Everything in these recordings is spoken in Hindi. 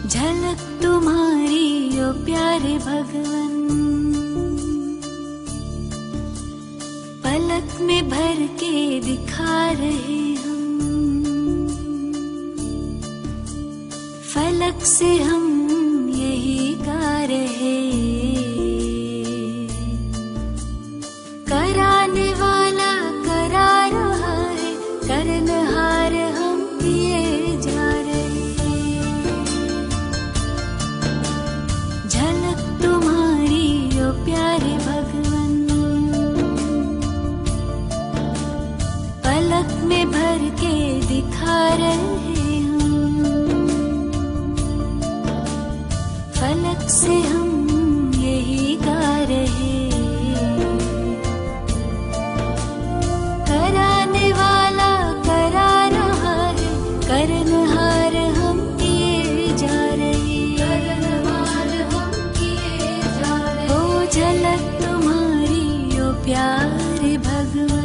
झलक तुम्हारी ओ प्यारे भगवन, पलक में भर के दिखा रहे हम, फलक से हम यही गा रहे। कराने वाला करा रहा है, करनहार हम किए जा रहे। झलक तुम्हारी ओ प्यारे भगवन, पलक में भर के दिखा रहे हम, फलक से हम यही गा रहे। कराने वाला करा रहा है, करनहार हम किए जा रहे। करनहार हम किए जा रहे। ओ झलक तुम्हारी ओ प्यारे भगवन।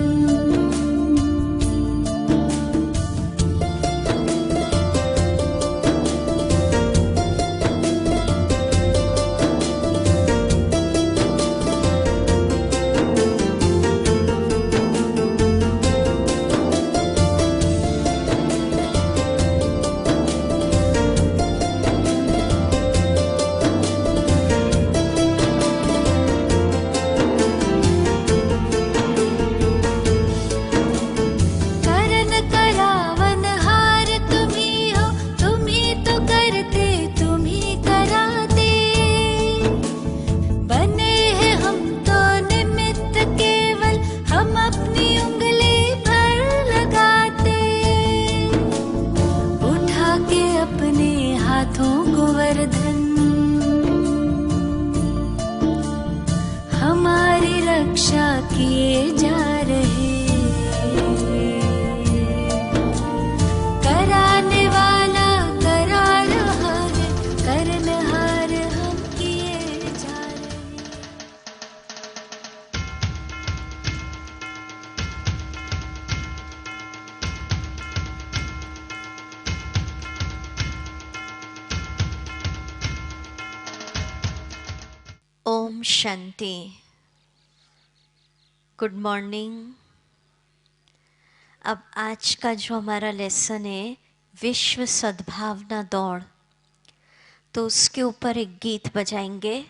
हमारी रक्षा किए जा रहे। कराने वाला करा रहा है, करनहार हम किए जा रहे। ओम शांति। Good morning. अब आज का जो हमारा लेसन है विश्व सद्भावना दौड़, तो उसके ऊपर एक गीत बजाएंगे।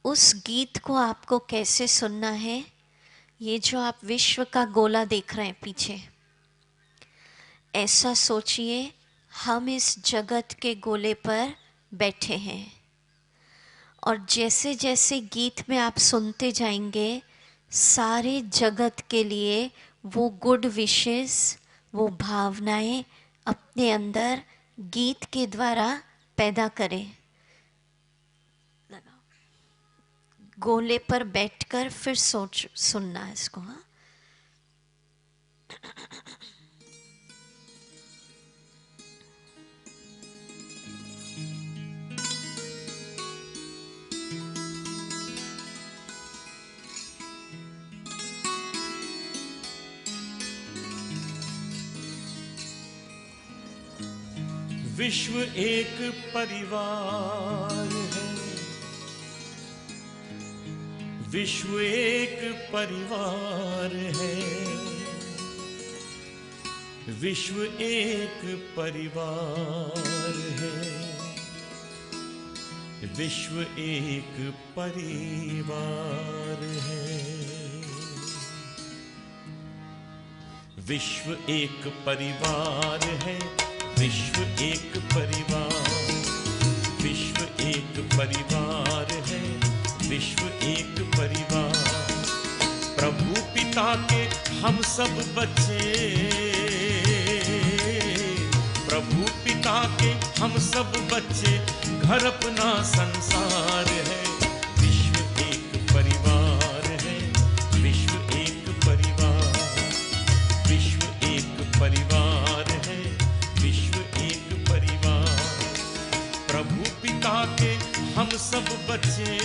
उस गीत को आपको कैसे सुनना है, ये जो आप विश्व का गोला देख रहे हैं पीछे, ऐसा सोचिए हम इस जगत के गोले पर बैठे हैं, और जैसे जैसे गीत में आप सुनते जाएंगे सारे जगत के लिए वो गुड विशेस, वो भावनाएं अपने अंदर गीत के द्वारा पैदा करें। गोले पर बैठकर फिर सुनना है इसको। हाँ, विश्व एक परिवार है, विश्व एक परिवार है, विश्व एक परिवार है, विश्व एक परिवार है, विश्व एक परिवार है, विश्व एक परिवार, विश्व एक परिवार है, विश्व एक परिवार। प्रभु पिता के हम सब बच्चे, प्रभु पिता के हम सब बच्चे, घर अपना संसार है। विश्व एक परिवार है, विश्व एक परिवार, विश्व एक परिवार है, विश्व एक परिवार। प्रभु पिता के हम सब बच्चे,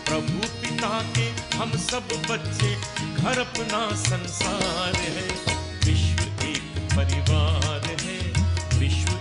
प्रभु पिता के हम सब बच्चे, घर अपना संसार है। विश्व एक परिवार है, विश्व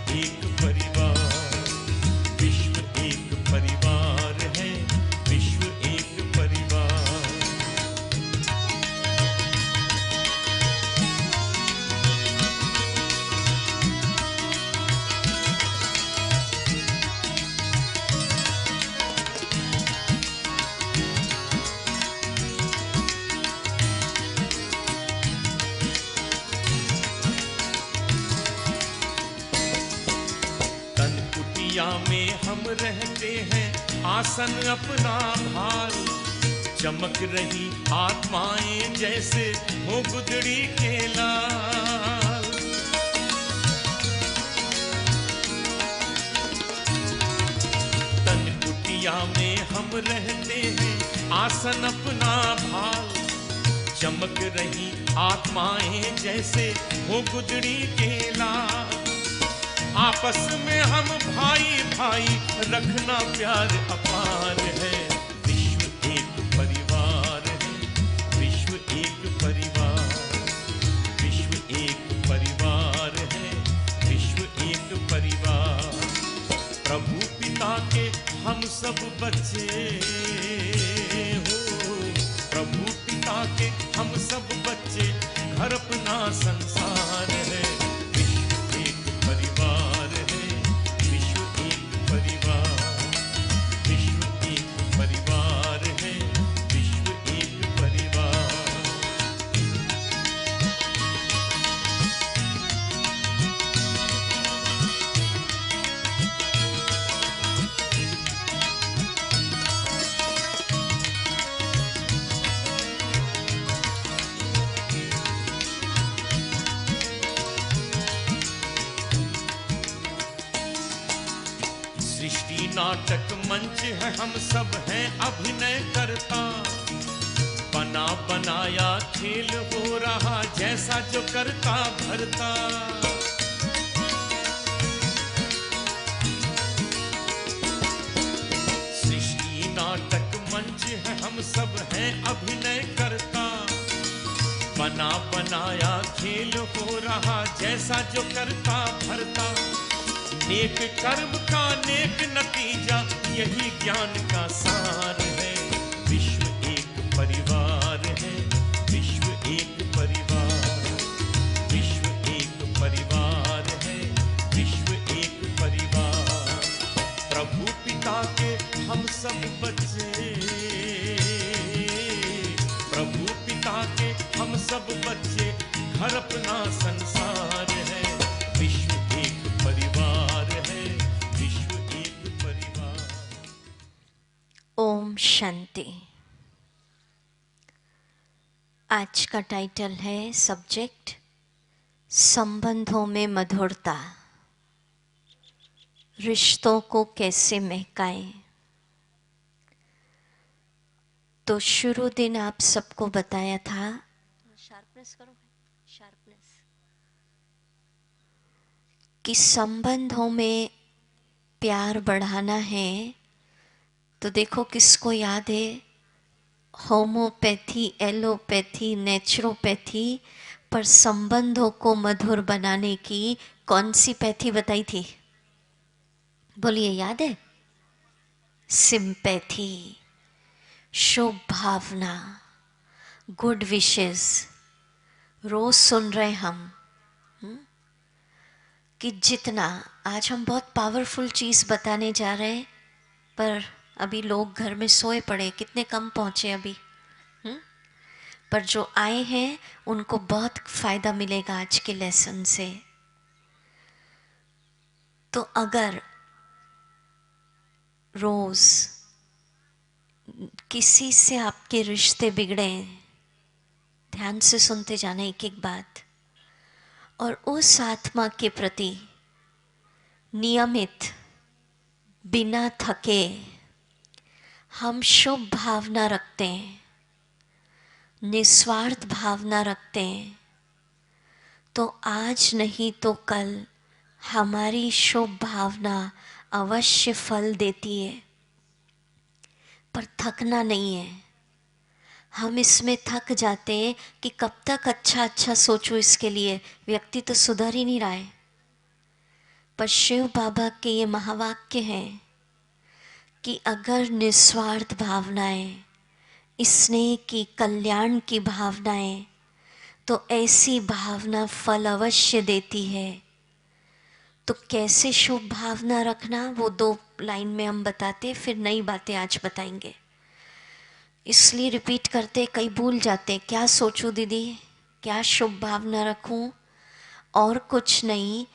कुटिया में हम रहते हैं आसन अपना भाल, चमक रही आत्माएं जैसे हो गुदड़ी के लाल। तन कुटिया में हम रहते हैं आसन अपना भाल, चमक रही आत्माएं जैसे हो गुदड़ी के लाल। आपस में हम भाई भाई रखना प्यार अपार है, विश्व एक परिवार है, विश्व एक परिवार, विश्व एक परिवार है, विश्व एक परिवार। प्रभु पिता के हम सब बच्चे हो, प्रभु पिता के हम सब बच्चे, घर अपना संसार है, विश्व एक परिवार है, विश्व एक परिवार, विश्व एक परिवार है, विश्व एक परिवार। सृष्टि नाटक मंच है, हम सब हैं अभिनय करता, बना बनाया खेल हो रहा जैसा जो करता भरता। सृष्टि नाटक मंच है, हम सब हैं अभिनय करता, बना बनाया खेल हो रहा जैसा जो करता भरता। नेक कर्म का नेक नतीजा यही ज्ञान का सार है, विश्व एक परिवार है, विश्व एक परिवार, विश्व एक परिवार है, विश्व एक परिवार। प्रभु पिता के हम सब बच्चे, प्रभु पिता के हम सब बच्चे, घर अपना संसार है, विश्व एक परिवार है, विश्व एक परिवार। ओम शांति। आज का टाइटल है सब्जेक्ट संबंधों में मधुरता, रिश्तों को कैसे महकाएं। तो शुरू दिन आप सबको बताया था, शार्पनेस करो, शार्पनेस, कि संबंधों में प्यार बढ़ाना है। तो देखो किसको याद है, होम्योपैथी, एलोपैथी, नेचुरोपैथी पर संबंधों को मधुर बनाने की कौन सी पैथी बताई थी? बोलिए, याद है? सिंपैथी, शुभ भावना, गुड विशेस। रोज सुन रहे हम कि जितना आज हम बहुत पावरफुल चीज़ बताने जा रहे हैं, पर अभी लोग घर में सोए पड़े, कितने कम पहुँचे अभी। पर जो आए हैं उनको बहुत फ़ायदा मिलेगा आज के लेसन से। तो अगर रोज़ किसी से आपके रिश्ते बिगड़े, ध्यान से सुनते जाना एक एक बात, और उस आत्मा के प्रति नियमित बिना थके हम शुभ भावना रखते हैं, निस्वार्थ भावना रखते हैं, तो आज नहीं तो कल हमारी शुभ भावना अवश्य फल देती है। पर थकना नहीं है। हम इसमें थक जाते हैं कि कब तक अच्छा अच्छा सोचूं इसके लिए, व्यक्ति तो सुधर ही नहीं रहा है। पर शिव बाबा के ये महावाक्य हैं कि अगर निस्वार्थ भावनाएं, स्नेह की, कल्याण की भावनाएं, तो ऐसी भावना फल अवश्य देती है। तो कैसे शुभ भावना रखना, वो 2 लाइन में हम बताते, फिर नई बातें आज बताएंगे। इसलिए रिपीट करते, कई भूल जाते, क्या सोचूं दीदी, क्या शुभ भावना रखूं, और कुछ नहीं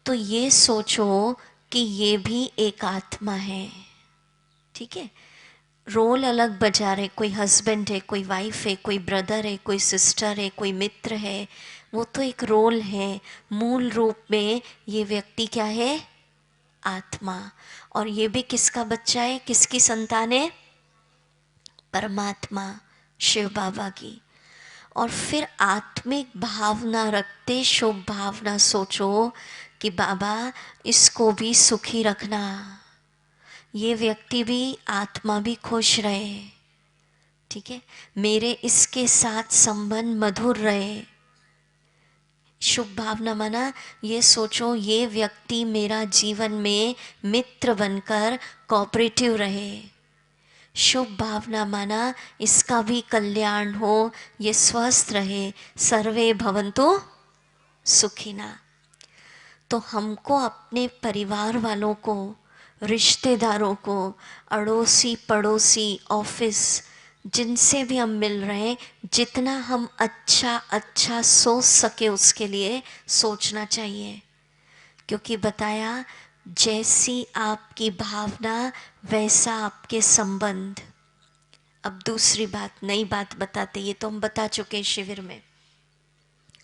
तो ये सोचो कि ये भी एक आत्मा है। ठीक है, रोल अलग बजा रहे, कोई हस्बैंड है, कोई वाइफ है, कोई ब्रदर है, कोई सिस्टर है, कोई मित्र है, वो तो एक रोल है। मूल रूप में ये व्यक्ति क्या है? आत्मा। और ये भी किसका बच्चा है, किसकी संतान है? परमात्मा, शिव बाबा की। और फिर आत्मिक भावना रखते, शुभ भावना सोचो कि बाबा इसको भी सुखी रखना, ये व्यक्ति भी, आत्मा भी खुश रहे। ठीक है, मेरे इसके साथ संबंध मधुर रहे। शुभ भावना माना ये सोचो ये व्यक्ति मेरा जीवन में मित्र बनकर कोऑपरेटिव रहे। शुभ भावना माना इसका भी कल्याण हो, ये स्वस्थ रहे, सर्वे भवन्तु सुखिना। तो हमको अपने परिवार वालों को, रिश्तेदारों को, अड़ोसी पड़ोसी, ऑफिस, जिनसे भी हम मिल रहे हैं, जितना हम अच्छा अच्छा सोच सके उसके लिए सोचना चाहिए। क्योंकि बताया जैसी आपकी भावना वैसा आपके संबंध। अब दूसरी बात, नई बात बताते, ये तो हम बता चुके शिविर में।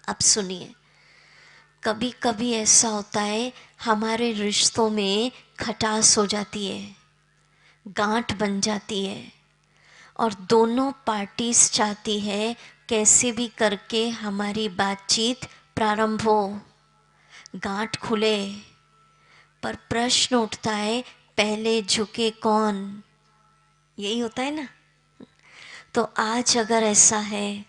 अब सुनिए, कभी कभी ऐसा होता है हमारे रिश्तों में खटास हो जाती है, गांठ बन जाती है, और दोनों पार्टीज चाहती है कैसे भी करके हमारी बातचीत प्रारंभ हो, गांठ खुले। पर प्रश्न उठता है पहले झुके कौन? यही होता है ना। तो आज अगर ऐसा है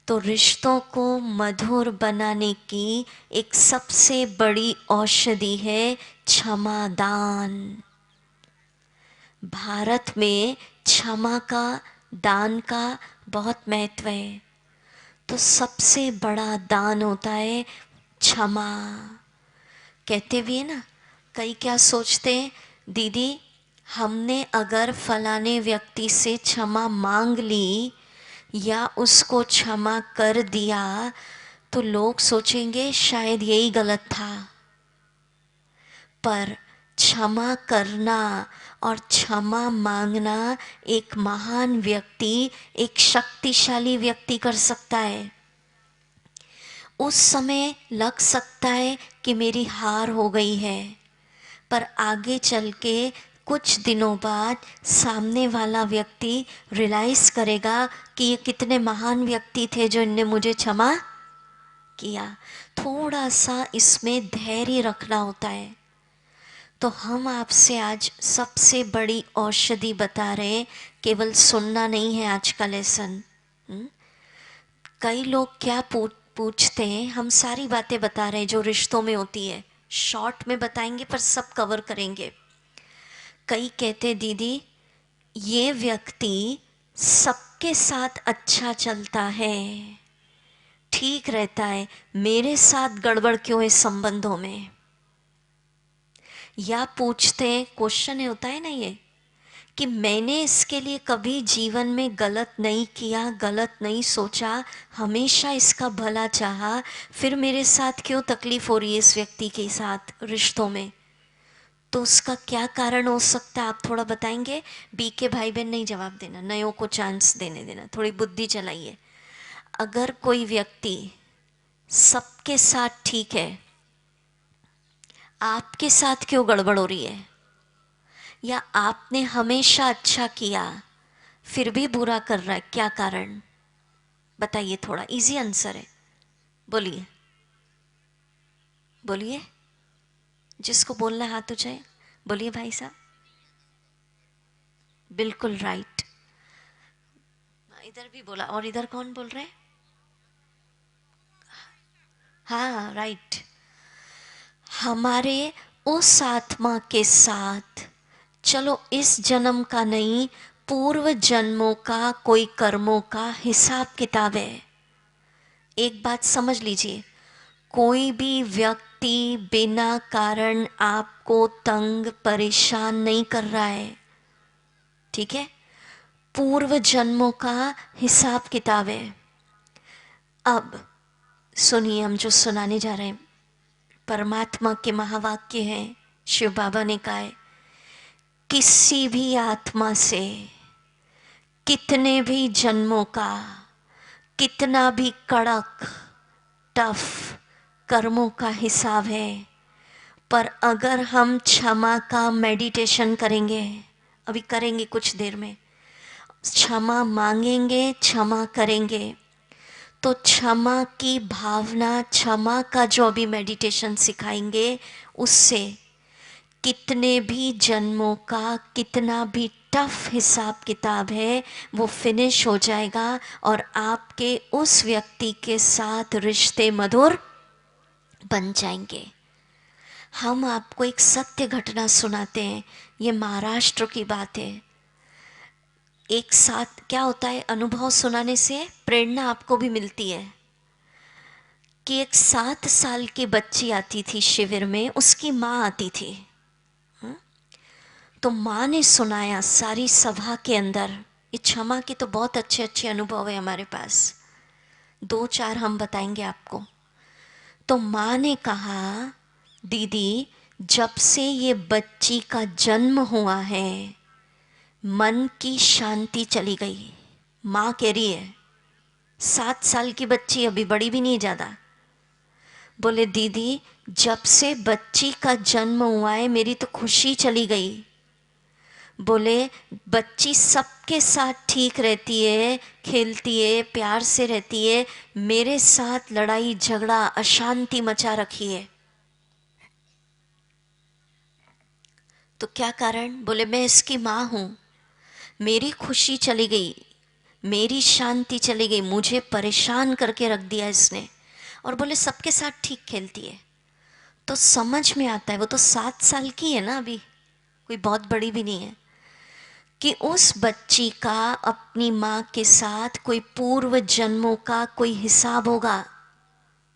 तो रिश्तों को मधुर बनाने की एक सबसे बड़ी औषधि है क्षमादान। भारत में क्षमा का, दान का बहुत महत्व है। तो सबसे बड़ा दान होता है क्षमा। कहते भी है ना, कई क्या सोचते हैं, दीदी हमने अगर फलाने व्यक्ति से क्षमा मांग ली या उसको क्षमा कर दिया तो लोग सोचेंगे शायद यही गलत था। पर क्षमा करना और क्षमा मांगना एक महान व्यक्ति, एक शक्तिशाली व्यक्ति कर सकता है। उस समय लग सकता है कि मेरी हार हो गई है, पर आगे चल के कुछ दिनों बाद सामने वाला व्यक्ति रियलाइज़ करेगा कि ये कितने महान व्यक्ति थे जो इनने मुझे क्षमा किया। थोड़ा सा इसमें धैर्य रखना होता है। तो हम आपसे आज सबसे बड़ी औषधि बता रहे हैं, केवल सुनना नहीं है आज का लेसन। कई लोग क्या पूछते हैं, हम सारी बातें बता रहे हैं जो रिश्तों में होती है, शॉर्ट में बताएंगे पर सब कवर करेंगे। कई कहते दीदी ये व्यक्ति सबके साथ अच्छा चलता है, ठीक रहता है, मेरे साथ गड़बड़ क्यों है संबंधों में? या पूछते हैं, क्वेश्चन होता है ना ये, कि मैंने इसके लिए कभी जीवन में गलत नहीं किया, गलत नहीं सोचा, हमेशा इसका भला चाहा, फिर मेरे साथ क्यों तकलीफ हो रही है इस व्यक्ति के साथ रिश्तों में? तो उसका क्या कारण हो सकता है, आप थोड़ा बताएंगे? बी के भाई बहन नहीं जवाब देना, नयों को चांस देने देना, थोड़ी बुद्धि चलाइए। अगर कोई व्यक्ति सबके साथ ठीक है, आपके साथ क्यों गड़बड़ हो रही है? या आपने हमेशा अच्छा किया फिर भी बुरा कर रहा है, क्या कारण? बताइए, थोड़ा इजी आंसर है, बोलिए बोलिए, जिसको बोलना है हाथ उठाए, बोलिए भाई साहब। बिल्कुल राइट, इधर भी बोला, और इधर कौन बोल रहे हैं? हाँ राइट। हमारे उस आत्मा के साथ, चलो इस जन्म का नहीं, पूर्व जन्मों का कोई कर्मों का हिसाब किताब है। एक बात समझ लीजिए, कोई भी व्यक्ति बिना कारण आपको तंग परेशान नहीं कर रहा है, ठीक है? पूर्व जन्मों का हिसाब किताब है। अब सुनिए, हम जो सुनाने जा रहे हैं परमात्मा के महावाक्य हैं, शिव बाबा ने कहा है, किसी भी आत्मा से कितने भी जन्मों का कितना भी कड़क टफ कर्मों का हिसाब है, पर अगर हम क्षमा का मेडिटेशन करेंगे, अभी करेंगे कुछ देर में, क्षमा मांगेंगे, क्षमा करेंगे, तो क्षमा की भावना, क्षमा का जो अभी मेडिटेशन सिखाएंगे, उससे कितने भी जन्मों का कितना भी टफ हिसाब किताब है वो फिनिश हो जाएगा और आपके उस व्यक्ति के साथ रिश्ते मधुर बन जाएंगे। हम आपको एक सत्य घटना सुनाते हैं, ये महाराष्ट्र की बात है। एक साथ क्या होता है, अनुभव सुनाने से प्रेरणा आपको भी मिलती है। कि एक 7 साल की बच्ची आती थी शिविर में, उसकी माँ आती थी। तो माँ ने सुनाया सारी सभा के अंदर, ये क्षमा के तो बहुत अच्छे अच्छे अनुभव है हमारे पास, 2-4 हम बताएंगे आपको। तो माँ ने कहा, दीदी जब से ये बच्ची का जन्म हुआ है मन की शांति चली गई। माँ कह रही है, 7 साल की बच्ची, अभी बड़ी भी नहीं ज़्यादा। बोले दीदी जब से बच्ची का जन्म हुआ है मेरी तो खुशी चली गई। बोले बच्ची सबके साथ ठीक रहती है, खेलती है, प्यार से रहती है, मेरे साथ लड़ाई झगड़ा अशांति मचा रखी है। तो क्या कारण? बोले मैं इसकी माँ हूँ, मेरी खुशी चली गई, मेरी शांति चली गई, मुझे परेशान करके रख दिया इसने। और बोले सबके साथ ठीक खेलती है। तो समझ में आता है, वो तो 7 साल की है ना, अभी कोई बहुत बड़ी भी नहीं है, कि उस बच्ची का अपनी माँ के साथ कोई पूर्व जन्मों का कोई हिसाब होगा,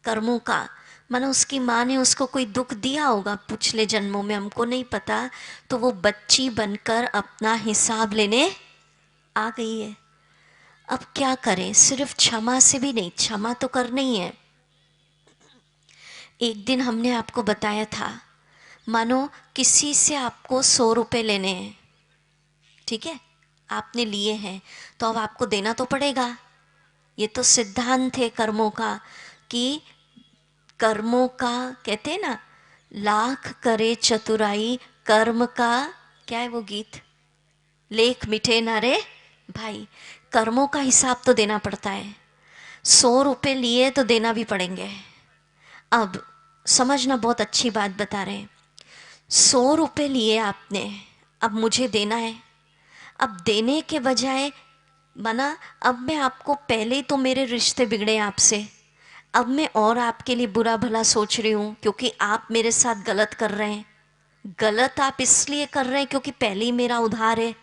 कर्मों का। मानो उसकी माँ ने उसको कोई दुख दिया होगा पिछले जन्मों में, हमको नहीं पता। तो वो बच्ची बनकर अपना हिसाब लेने आ गई है। अब क्या करें, सिर्फ क्षमा से भी नहीं, क्षमा तो करना ही है। एक दिन हमने आपको बताया था, मानो किसी से आपको 100 रुपये लेने हैं, ठीक है, आपने लिए हैं तो अब आपको देना तो पड़ेगा। ये तो सिद्धांत है कर्मों का, कि कर्मों का कहते हैं ना, लाख करे चतुराई कर्म का, क्या है वो गीत, लेख मिठे ना रे भाई। कर्मों का हिसाब तो देना पड़ता है। 100 रुपये लिए तो देना भी पड़ेंगे। अब समझना, बहुत अच्छी बात बता रहे हैं। 100 रुपये लिए आपने, अब मुझे देना है। अब देने के बजाय मना, अब मैं आपको, पहले तो मेरे रिश्ते बिगड़े आपसे, अब मैं और आपके लिए बुरा भला सोच रही हूँ क्योंकि आप मेरे साथ गलत कर रहे हैं। गलत आप इसलिए कर रहे हैं क्योंकि पहले ही मेरा उधार है।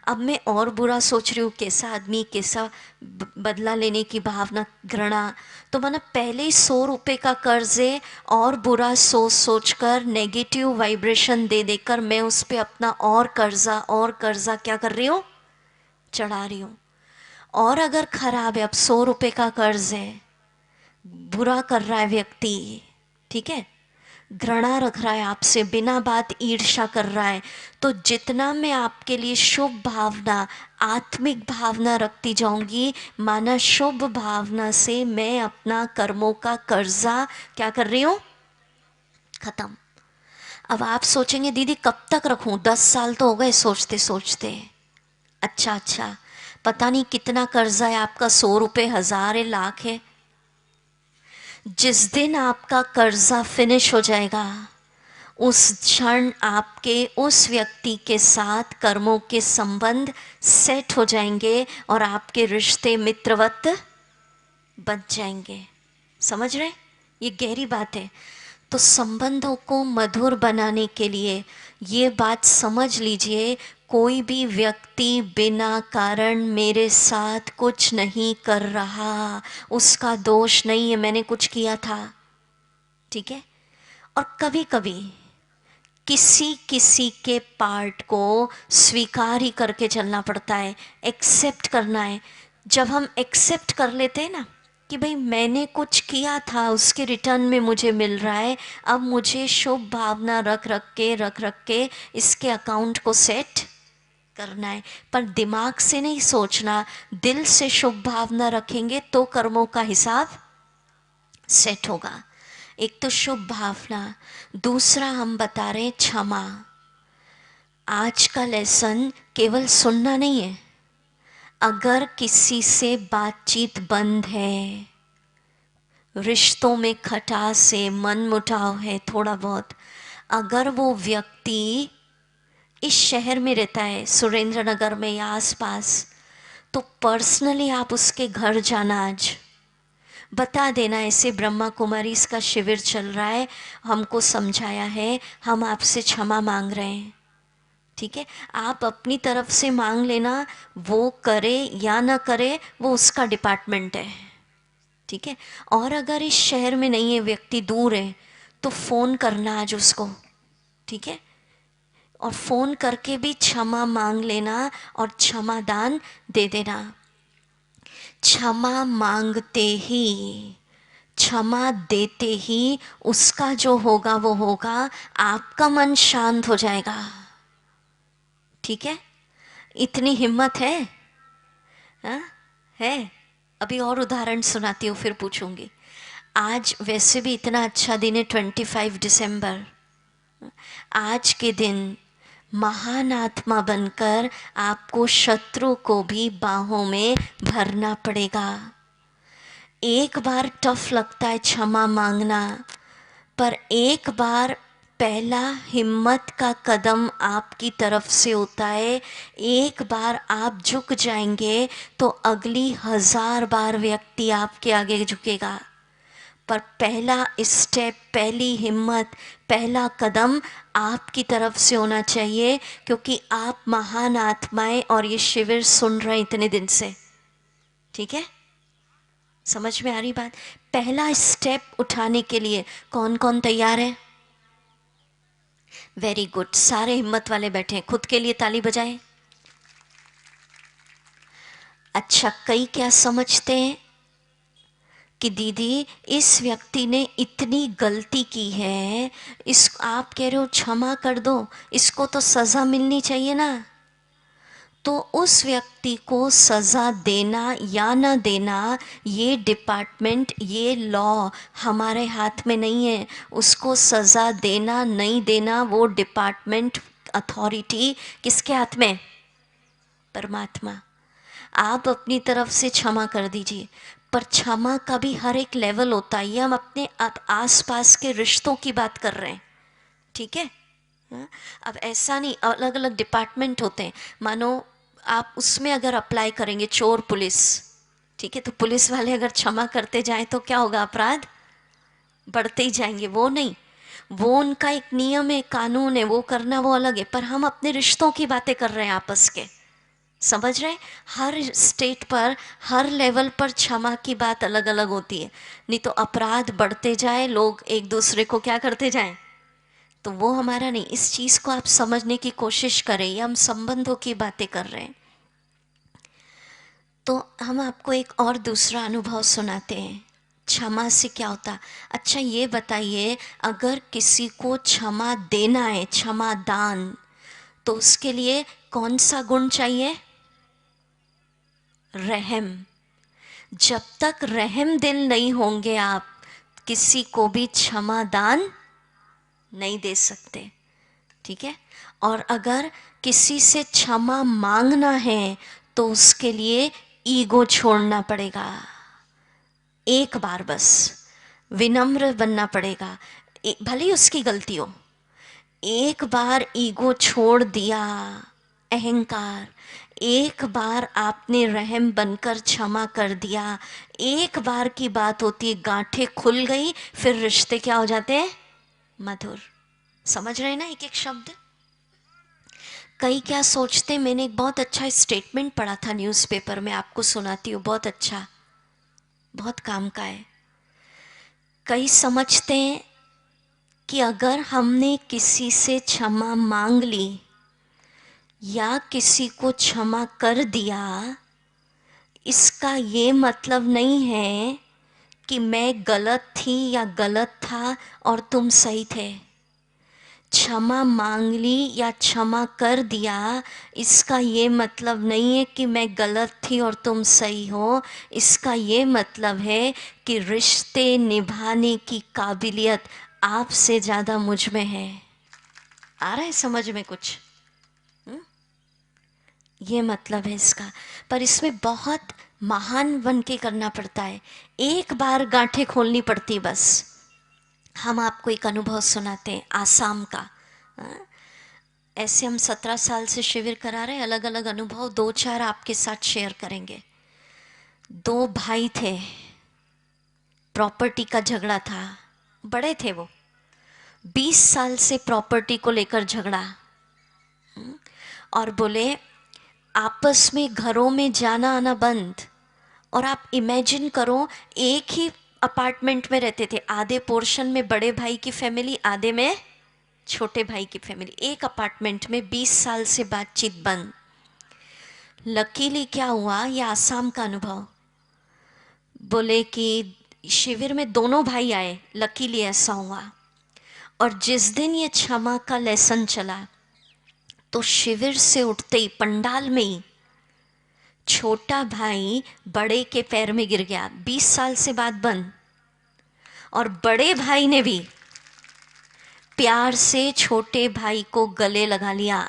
अब मैं और बुरा सोच रही हूँ, कैसा आदमी, कैसा बदला लेने की भावना, घृणा। तो मैंने पहले ही 100 रुपये का कर्ज है और बुरा सोच सोच कर, नेगेटिव वाइब्रेशन दे देकर मैं उस पर अपना और कर्जा क्या कर रही हूँ, चढ़ा रही हूँ। और अगर खराब है, अब 100 रुपये का कर्ज है, बुरा कर रहा है व्यक्ति, ठीक है, घृणा रख रहा है आपसे, बिना बात ईर्ष्या कर रहा है, तो जितना मैं आपके लिए शुभ भावना, आत्मिक भावना रखती जाऊंगी, माना शुभ भावना से मैं अपना कर्मों का कर्जा क्या कर रही हूँ, खत्म। अब आप सोचेंगे दीदी कब तक रखूं, 10 साल तो हो गए सोचते सोचते। अच्छा, पता नहीं कितना कर्जा है आपका, 100 रुपये, 1000 है, लाख है। जिस दिन आपका कर्जा फिनिश हो जाएगा, उस क्षण आपके उस व्यक्ति के साथ कर्मों के संबंध सेट हो जाएंगे और आपके रिश्ते मित्रवत बन जाएंगे। समझ रहे? ये गहरी बात है। तो संबंधों को मधुर बनाने के लिए ये बात समझ लीजिए, कोई भी व्यक्ति बिना कारण मेरे साथ कुछ नहीं कर रहा, उसका दोष नहीं है, मैंने कुछ किया था, ठीक है। और कभी कभी किसी किसी के पार्ट को स्वीकार ही करके चलना पड़ता है, एक्सेप्ट करना है। जब हम एक्सेप्ट कर लेते हैं ना, कि भाई मैंने कुछ किया था, उसके रिटर्न में मुझे मिल रहा है, अब मुझे शुभ भावना रख रख के इसके अकाउंट को सेट करना है। पर दिमाग से नहीं सोचना, दिल से शुभ भावना रखेंगे तो कर्मों का हिसाब सेट होगा। एक तो शुभ भावना, दूसरा हम बता रहे हैं क्षमा। आज का लेसन केवल सुनना नहीं है। अगर किसी से बातचीत बंद है, रिश्तों में खटास है, मनमुटाव है थोड़ा बहुत, अगर वो व्यक्ति इस शहर में रहता है, सुरेंद्र नगर में या आसपास, तो पर्सनली आप उसके घर जाना, आज बता देना ऐसे ब्रह्मा कुमारी इसका शिविर चल रहा है, हमको समझाया है, हम आपसे क्षमा मांग रहे हैं। ठीक है, आप अपनी तरफ से मांग लेना, वो करे या ना करे वो उसका डिपार्टमेंट है। ठीक है, और अगर इस शहर में नहीं है, व्यक्ति दूर है, तो फ़ोन करना आज उसको। ठीक है, और फ़ोन करके भी क्षमा मांग लेना और क्षमा दान दे देना। क्षमा मांगते ही, क्षमा देते ही उसका जो होगा वो होगा, आपका मन शांत हो जाएगा। ठीक है, इतनी हिम्मत है? हाँ है। अभी और उदाहरण सुनाती हूँ, फिर पूछूंगी। आज वैसे भी इतना अच्छा दिन है, 25 दिसंबर। आज के दिन महान आत्मा बनकर आपको शत्रु को भी बाहों में भरना पड़ेगा। एक बार टफ लगता है क्षमा मांगना, पर एक बार पहला हिम्मत का कदम आपकी तरफ से होता है। एक बार आप झुक जाएंगे तो अगली 1000 बार व्यक्ति आपके आगे झुकेगा, पर पहला स्टेप, पहली हिम्मत, पहला कदम आपकी तरफ से होना चाहिए, क्योंकि आप महान आत्माएं और ये शिविर सुन रहे हैं इतने दिन से। ठीक है, समझ में आ रही बात? पहला स्टेप उठाने के लिए कौन कौन तैयार है? वेरी गुड, सारे हिम्मत वाले बैठे हैं, खुद के लिए ताली बजाएं। अच्छा, कई क्या समझते हैं कि दीदी इस व्यक्ति ने इतनी गलती की है, इस आप कह रहे हो क्षमा कर दो, इसको तो सज़ा मिलनी चाहिए ना। तो उस व्यक्ति को सज़ा देना या ना देना, ये डिपार्टमेंट, ये लॉ हमारे हाथ में नहीं है। उसको सज़ा देना नहीं देना वो डिपार्टमेंट, अथॉरिटी किसके हाथ में? परमात्मा। आप अपनी तरफ से क्षमा कर दीजिए, पर क्षमा का भी हर एक लेवल होता है। ये हम अपने आस पास के रिश्तों की बात कर रहे हैं। ठीक है, अब ऐसा नहीं, अलग अलग डिपार्टमेंट होते हैं। मानो आप उसमें अगर अप्लाई करेंगे, चोर पुलिस, ठीक है, तो पुलिस वाले अगर क्षमा करते जाएं तो क्या होगा? अपराध बढ़ते ही जाएंगे। वो नहीं, वो उनका एक नियम है, कानून है, वो करना वो अलग है। पर हम अपने रिश्तों की बातें कर रहे हैं आपस के, समझ रहे हैं? हर स्टेट पर, हर लेवल पर क्षमा की बात अलग अलग होती है। नहीं तो अपराध बढ़ते जाए, लोग एक दूसरे को क्या करते जाएं, तो वो हमारा नहीं। इस चीज़ को आप समझने की कोशिश करें, ये हम संबंधों की बातें कर रहे हैं। तो हम आपको एक और दूसरा अनुभव सुनाते हैं, क्षमा से क्या होता। अच्छा ये बताइए, अगर किसी को क्षमा देना है, क्षमा दान, तो उसके लिए कौन सा गुण चाहिए? रहम। जब तक रहम दिल नहीं होंगे आप किसी को भी क्षमा दान नहीं दे सकते। ठीक है, और अगर किसी से क्षमा मांगना है तो उसके लिए ईगो छोड़ना पड़ेगा। एक बार बस विनम्र बनना पड़ेगा, भले ही उसकी गलती हो। एक बार ईगो छोड़ दिया, अहंकार, एक बार आपने रहम बनकर क्षमा कर दिया, एक बार की बात होती है, गांठें खुल गई, फिर रिश्ते क्या हो जाते हैं? मधुर। समझ रहे हैं ना एक एक शब्द? कई क्या सोचते, मैंने एक बहुत अच्छा स्टेटमेंट पढ़ा था न्यूज़पेपर में, आपको सुनाती हूँ, बहुत अच्छा, बहुत काम का है। कई समझते हैं कि अगर हमने किसी से क्षमा मांग ली या किसी को क्षमा कर दिया, इसका ये मतलब नहीं है कि मैं गलत थी या गलत था और तुम सही थे। क्षमा मांग ली या क्षमा कर दिया, इसका ये मतलब नहीं है कि मैं गलत थी और तुम सही हो। इसका ये मतलब है कि रिश्ते निभाने की काबिलियत आपसे ज़्यादा मुझ में है। आ रहा है समझ में कुछ? ये मतलब है इसका। पर इसमें बहुत महान बन के करना पड़ता है, एक बार गांठें खोलनी पड़ती बस। हम आपको एक अनुभव सुनाते हैं आसाम का। हाँ? ऐसे हम 17 साल से शिविर करा रहे हैं, अलग अलग अनुभव 2-4 आपके साथ शेयर करेंगे। 2 भाई थे, प्रॉपर्टी का झगड़ा था, बड़े थे वो, 20 साल से प्रॉपर्टी को लेकर झगड़ा। और बोले आपस में घरों में जाना आना बंद। और आप इमेजिन करो, एक ही अपार्टमेंट में रहते थे, आधे पोर्शन में बड़े भाई की फैमिली, आधे में छोटे भाई की फैमिली, एक अपार्टमेंट में 20 साल से बातचीत बंद। लकीली क्या हुआ, ये आसाम का अनुभव। बोले कि शिविर में दोनों भाई आए, लकीली ऐसा हुआ। और जिस दिन ये क्षमा का लेसन चला, तो शिविर से उठते ही पंडाल में ही छोटा भाई बड़े के पैर में गिर गया। 20 साल से बात बंद, और बड़े भाई ने भी प्यार से छोटे भाई को गले लगा लिया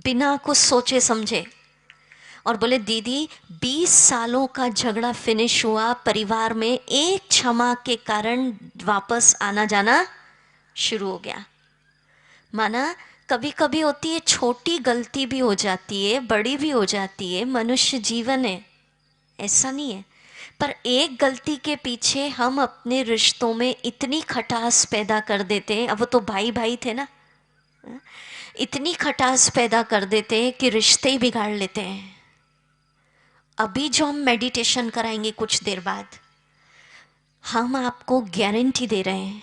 बिना कुछ सोचे समझे, और बोले दीदी 20 सालों का झगड़ा फिनिश हुआ, परिवार में एक क्षमा के कारण वापस आना जाना शुरू हो गया। माना कभी कभी होती है, छोटी गलती भी हो जाती है, बड़ी भी हो जाती है, मनुष्य जीवन है, ऐसा नहीं है। पर एक गलती के पीछे हम अपने रिश्तों में इतनी खटास पैदा कर देते हैं। अब वो तो भाई भाई थे ना, इतनी खटास पैदा कर देते हैं कि रिश्ते ही बिगाड़ लेते हैं। अभी जो हम मेडिटेशन कराएंगे कुछ देर बाद, हम आपको गारंटी दे रहे हैं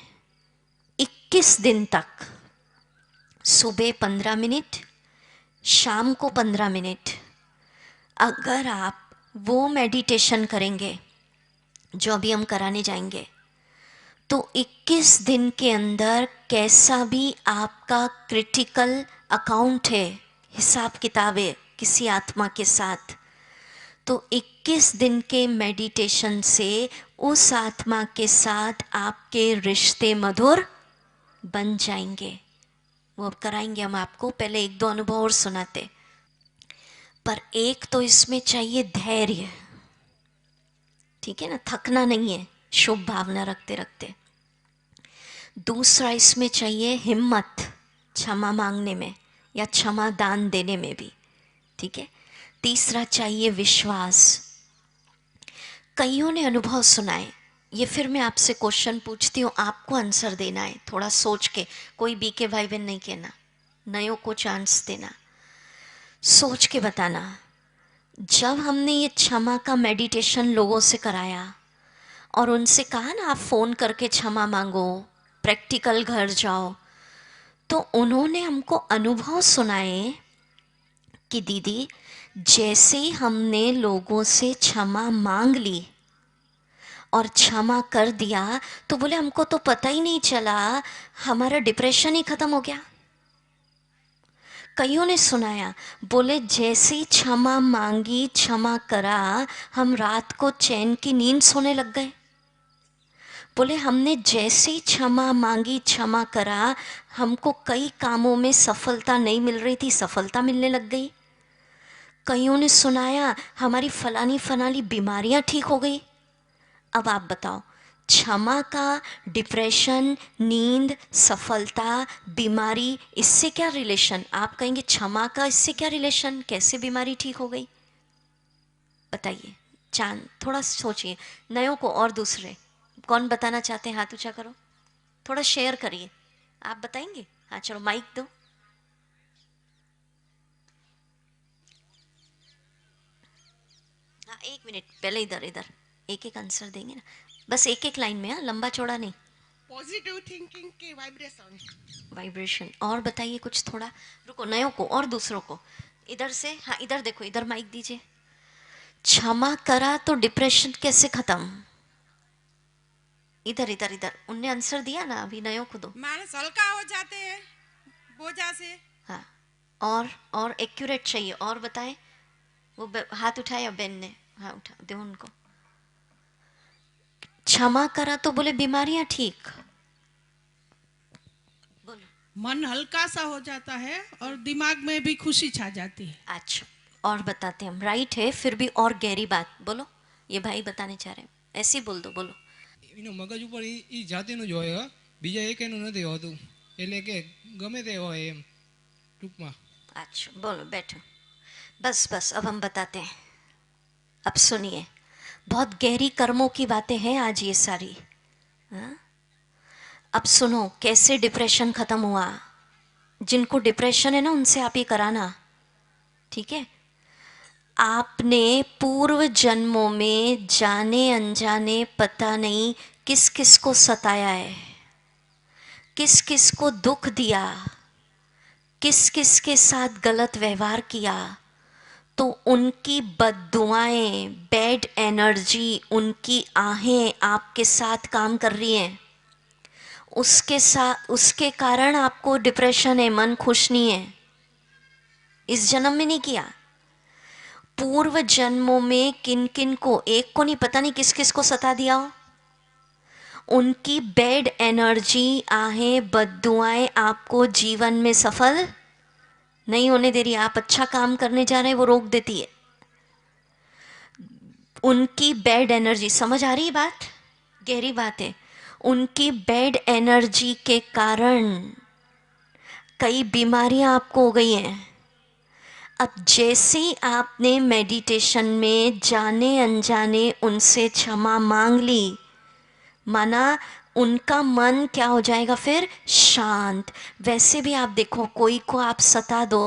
21 दिन तक, सुबह 15 मिनट, शाम को 15 मिनट, अगर आप वो मेडिटेशन करेंगे जो अभी हम कराने जाएंगे, तो 21 दिन के अंदर कैसा भी आपका क्रिटिकल अकाउंट है, हिसाब किताब है किसी आत्मा के साथ, तो 21 दिन के मेडिटेशन से उस आत्मा के साथ आपके रिश्ते मधुर बन जाएंगे। वो अब कराएंगे हम आपको, पहले 1-2 अनुभव और सुनाते। पर एक तो इसमें चाहिए धैर्य, ठीक है ना, थकना नहीं है शुभ भावना रखते रखते। दूसरा इसमें चाहिए हिम्मत, क्षमा मांगने में या क्षमा दान देने में भी, ठीक है। तीसरा चाहिए विश्वास। कईयों ने अनुभव सुनाए, ये फिर मैं आपसे क्वेश्चन पूछती हूँ, आपको आंसर देना है थोड़ा सोच के। कोई बीके भाई बहन नहीं कहना, नयों को चांस देना, सोच के बताना। जब हमने ये क्षमा का मेडिटेशन लोगों से कराया और उनसे कहा ना आप फ़ोन करके क्षमा मांगो, प्रैक्टिकल घर जाओ, तो उन्होंने हमको अनुभव सुनाए कि दीदी जैसे ही हमने लोगों से क्षमा मांग ली और क्षमा कर दिया, तो बोले हमको तो पता ही नहीं चला, हमारा डिप्रेशन ही ख़त्म हो गया। कईयों ने सुनाया, बोले जैसे ही क्षमा मांगी, क्षमा करा, हम रात को चैन की नींद सोने लग गए। बोले हमने जैसे ही क्षमा मांगी, क्षमा करा, हमको कई कामों में सफलता नहीं मिल रही थी, सफलता मिलने लग गई। कईयों ने सुनाया हमारी फलानी फलानी बीमारियां ठीक हो गई। अब आप बताओ, क्षमा का डिप्रेशन, नींद, सफलता, बीमारी, इससे क्या रिलेशन? आप कहेंगे क्षमा का इससे क्या रिलेशन, कैसे बीमारी ठीक हो गई? बताइए, चांद थोड़ा सोचिए, नयों को और दूसरे कौन बताना चाहते हैं, हाथ ऊंचा करो, थोड़ा शेयर करिए। आप बताएंगे? हाँ चलो माइक दो। हाँ 1 मिनट, पहले इधर इधर एक एक आंसर देंगे ना, बस एक एक लाइन में, हाँ लंबा चौड़ा नहीं। पॉजिटिव थिंकिंग के वाइब्रेशन। वाइब्रेशन। और बताइए कुछ थोड़ा, रुको, नयों को और दूसरों को, इधर से, हाँ इधर देखो, इधर माइक दीजिए। क्षमा करा तो डिप्रेशन कैसे खत्म? इधर इधर इधर, उनने आंसर दिया ना, अभी नयो को दो। मानस हल्का हो जाते हैं बोझा से। हाँ, और एक्यूरेट चाहिए, और बताएं। वो हाथ उठाया बेन ने, हाँ उठा दो उनको। क्षमा करा तो बोले बीमारियां ठीक। बोलो। मन हल्का सा हो जाता है और दिमाग में भी खुशी छा जाती है। अच्छा, और बताते हैं हम, राइट है, फिर भी और गहरी बात बोलो। ये भाई बताने चाह रहे हैं, ऐसे ही बोल दो, बोलो। એનો મગજ ઉપર એ જાતિનું જ હોય, બીજા એકેનું નથી હોતું, એટલે કે ગમે તે હોય એમ ટૂંકમાં. अच्छा बोलो, बैठो। बस बस, अब हम बताते हैं। अब सुनिए, बहुत गहरी कर्मों की बातें हैं आज ये सारी। हाँ? अब सुनो कैसे डिप्रेशन खत्म हुआ। जिनको डिप्रेशन है ना, उनसे आप ये कराना, ठीक है। आपने पूर्व जन्मों में जाने अनजाने पता नहीं किस किस को सताया है, किस किस को दुख दिया, किस किस के साथ गलत व्यवहार किया, तो उनकी बद्दुआएं, बैड एनर्जी, उनकी आहें आपके साथ काम कर रही हैं। उसके कारण आपको डिप्रेशन है, मन खुश नहीं है। इस जन्म में नहीं किया, पूर्व जन्मों में किन किन को, एक को नहीं, पता नहीं किस किस को सता दिया हो। उनकी बैड एनर्जी, आहें, बद्दुआएं आपको जीवन में सफल नहीं होने दे रही। आप अच्छा काम करने जा रहे हैं, वो रोक देती है। उनकी बैड एनर्जी, समझ आ रही है बात? गहरी बात है। उनकी बैड एनर्जी के कारण कई बीमारियां आपको हो गई हैं। अब जैसे आपने मेडिटेशन में जाने अनजाने उनसे क्षमा मांग ली, माना उनका मन क्या हो जाएगा फिर? शांत। वैसे भी आप देखो, कोई को आप सता दो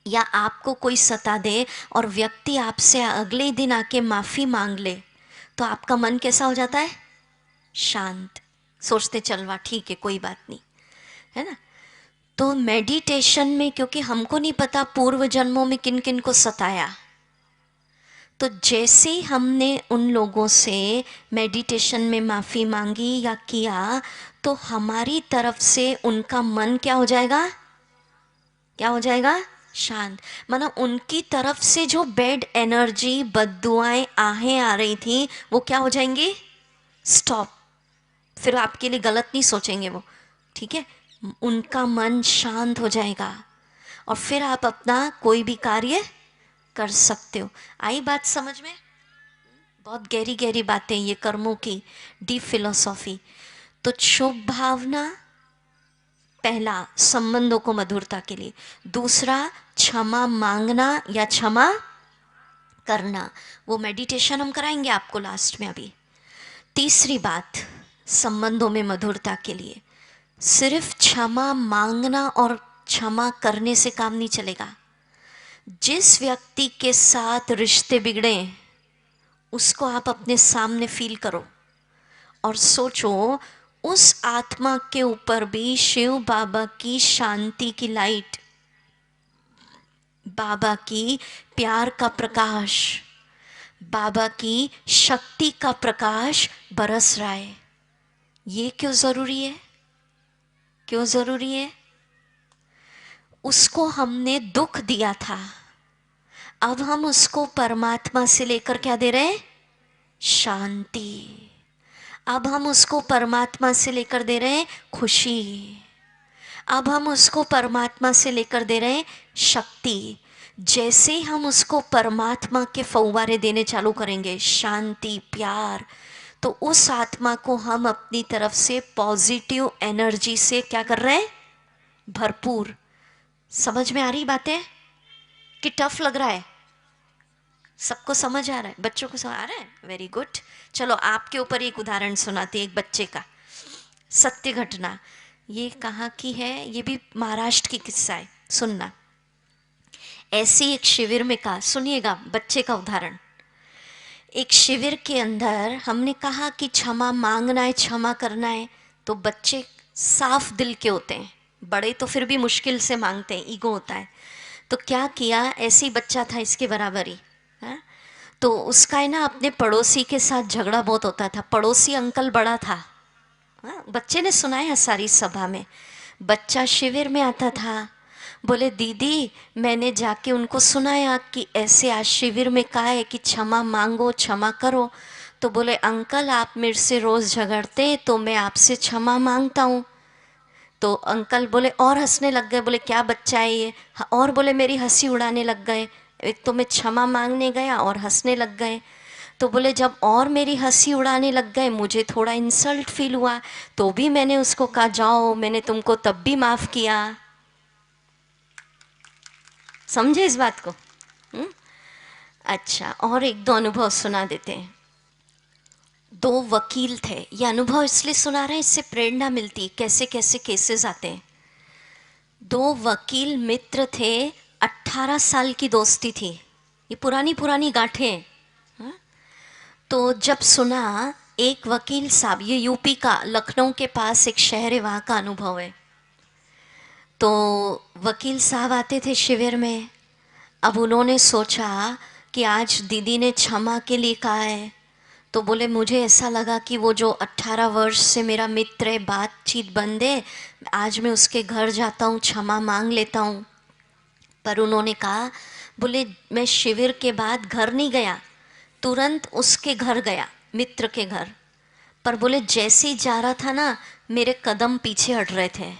या आपको कोई सता दे और व्यक्ति आपसे अगले दिन आके माफ़ी मांग ले, तो आपका मन कैसा हो जाता है? शांत। सोचते चलवा ठीक है, कोई बात नहीं, है ना। तो मेडिटेशन में, क्योंकि हमको नहीं पता पूर्व जन्मों में किन किन को सताया, तो जैसे ही हमने उन लोगों से मेडिटेशन में माफ़ी मांगी या किया, तो हमारी तरफ से उनका मन क्या हो जाएगा? क्या हो जाएगा? शांत। माना उनकी तरफ से जो बैड एनर्जी, बद्दुआएं, आहें आ रही थी, वो क्या हो जाएंगी? स्टॉप। फिर आपके लिए गलत नहीं सोचेंगे वो, ठीक है। उनका मन शांत हो जाएगा और फिर आप अपना कोई भी कार्य कर सकते हो। आई बात समझ में? बहुत गहरी गहरी बातें ये कर्मों की, डीप फिलोसॉफी। तो शुभ भावना पहला, संबंधों को मधुरता के लिए। दूसरा, क्षमा मांगना या क्षमा करना, वो मेडिटेशन हम कराएंगे आपको लास्ट में अभी। तीसरी बात, संबंधों में मधुरता के लिए सिर्फ क्षमा मांगना और क्षमा करने से काम नहीं चलेगा। जिस व्यक्ति के साथ रिश्ते बिगड़े, उसको आप अपने सामने फील करो और सोचो, उस आत्मा के ऊपर भी शिव बाबा की शांति की लाइट, बाबा की प्यार का प्रकाश, बाबा की शक्ति का प्रकाश बरस रहा है। ये क्यों ज़रूरी है? क्यों ज़रूरी है? उसको हमने दुख दिया था, अब हम उसको परमात्मा से लेकर क्या दे रहे हैं? शांति। अब हम उसको परमात्मा से लेकर दे रहे हैं खुशी। अब हम उसको परमात्मा से लेकर दे रहे हैं शक्ति। जैसे हम उसको परमात्मा के फव्वारे देने चालू करेंगे, शांति, प्यार, तो उस आत्मा को हम अपनी तरफ से पॉजिटिव एनर्जी से क्या कर रहे हैं? भरपूर। समझ में आ रही बातें कि टफ लग रहा है? सबको समझ आ रहा है? बच्चों को समझ आ रहा है? Very good. चलो आपके ऊपर एक उदाहरण सुनाती, एक बच्चे का सत्य घटना। ये कहाँ की है? ये भी महाराष्ट्र की किस्सा है, सुनना। ऐसी एक शिविर में कहा, सुनिएगा बच्चे का उदाहरण। एक शिविर के अंदर हमने कहा कि क्षमा मांगना है, क्षमा करना है, तो बच्चे साफ दिल के होते हैं, बड़े तो फिर भी मुश्किल से मांगते हैं, ईगो होता है। तो क्या किया, ऐसी बच्चा था इसके बराबर ही, हाँ? तो उसका है ना अपने पड़ोसी के साथ झगड़ा बहुत होता था। पड़ोसी अंकल बड़ा था, हाँ, बच्चे ने सुनाया सारी सभा में। बच्चा शिविर में आता था, बोले दीदी मैंने जाके उनको सुनाया कि ऐसे आज शिविर में कहा है कि क्षमा मांगो क्षमा करो। तो बोले अंकल आप मेरे से रोज़ झगड़ते तो मैं आपसे क्षमा मांगता हूँ। तो अंकल बोले और हंसने लग गए, बोले क्या बच्चा है ये, और बोले मेरी हंसी उड़ाने लग गए। एक तो मैं क्षमा मांगने गया और हंसने लग गए। तो बोले जब और मेरी हंसी उड़ाने लग गए मुझे थोड़ा इंसल्ट फील हुआ, तो भी मैंने उसको कहा जाओ मैंने तुमको तब भी माफ़ किया। समझे इस बात को? अच्छा, और एक दो अनुभव सुना देते हैं। दो वकील थे, ये अनुभव इसलिए सुना रहे हैं, इससे प्रेरणा मिलती है कैसे कैसे केसेस आते हैं। दो वकील मित्र थे, 18 साल की दोस्ती थी, ये पुरानी पुरानी गांठें हैं। तो जब सुना एक वकील साहब, ये यूपी का लखनऊ के पास एक शहर है वहाँ का अनुभव है। तो वकील साहब आते थे शिविर में। अब उन्होंने सोचा कि आज दीदी ने क्षमा के लिए कहा है, तो बोले मुझे ऐसा लगा कि वो जो 18 वर्ष से मेरा मित्र है बातचीत बंद है, आज मैं उसके घर जाता हूँ क्षमा मांग लेता हूँ। पर उन्होंने कहा, बोले मैं शिविर के बाद घर नहीं गया, तुरंत उसके घर गया, मित्र के घर। पर बोले जैसे ही जा रहा था ना मेरे कदम पीछे हट रहे थे।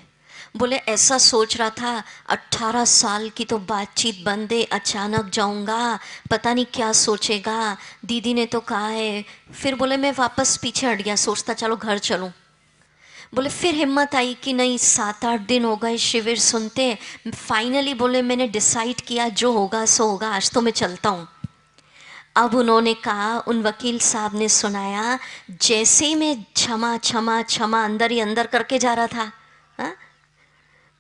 बोले ऐसा सोच रहा था 18 साल की तो बातचीत बंद है, अचानक जाऊंगा पता नहीं क्या सोचेगा, दीदी ने तो कहा है। फिर बोले मैं वापस पीछे हट गया, सोचता चलो घर चलूं। बोले फिर हिम्मत आई कि नहीं, 7-8 दिन हो गए शिविर सुनते, फाइनली बोले मैंने डिसाइड किया जो होगा सो होगा, आज तो मैं चलता हूँ। अब उन्होंने कहा, उन वकील साहब ने सुनाया, जैसे ही मैं क्षमा क्षमा क्षमा अंदर ही अंदर करके जा रहा था, हा?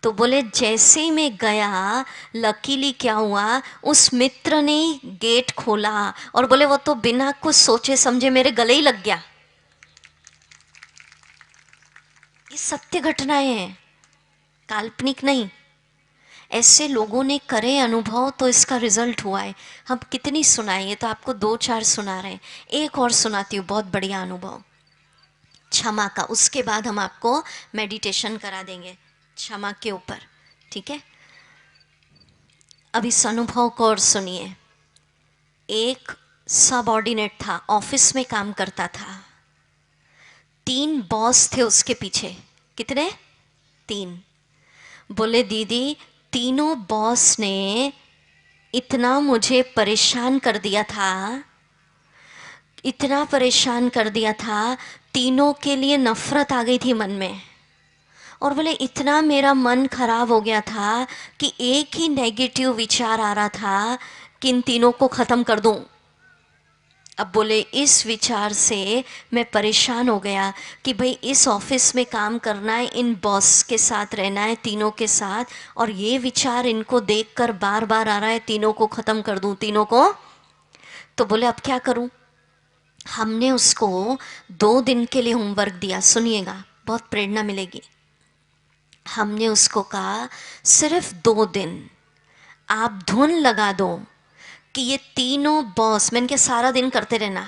तो बोले जैसे ही मैं गया, लकीली क्या हुआ, उस मित्र ने गेट खोला और बोले वो तो बिना कुछ सोचे समझे मेरे गले ही लग गया। ये सत्य घटनाएं हैं, काल्पनिक नहीं। ऐसे लोगों ने करे अनुभव तो इसका रिजल्ट हुआ है। हम कितनी सुनाएंगे, तो आपको 2-4 सुना रहे हैं, एक और सुनाती हूँ, बहुत बढ़िया अनुभव क्षमा का। उसके बाद हम आपको मेडिटेशन करा देंगे क्षमा के ऊपर, ठीक है? अब इस अनुभव को और सुनिए। एक सबऑर्डिनेट था, ऑफिस में काम करता था, 3 बॉस थे उसके पीछे। कितने? 3। बोले दीदी तीनों बॉस ने इतना मुझे परेशान कर दिया था, इतना परेशान कर दिया था, तीनों के लिए नफ़रत आ गई थी मन में। और बोले इतना मेरा मन खराब हो गया था कि एक ही नेगेटिव विचार आ रहा था कि इन तीनों को ख़त्म कर दूं। अब बोले इस विचार से मैं परेशान हो गया कि भाई इस ऑफिस में काम करना है, इन बॉस के साथ रहना है, तीनों के साथ, और ये विचार इनको देखकर बार बार आ रहा है, तीनों को ख़त्म कर दूं, तीनों को। तो बोले अब क्या करूं? हमने उसको 2 दिन के लिए होमवर्क दिया, सुनिएगा बहुत प्रेरणा मिलेगी। हमने उसको कहा सिर्फ 2 दिन आप धुन लगा दो कि ये तीनों बॉस, मैंने क्या सारा दिन करते रहना,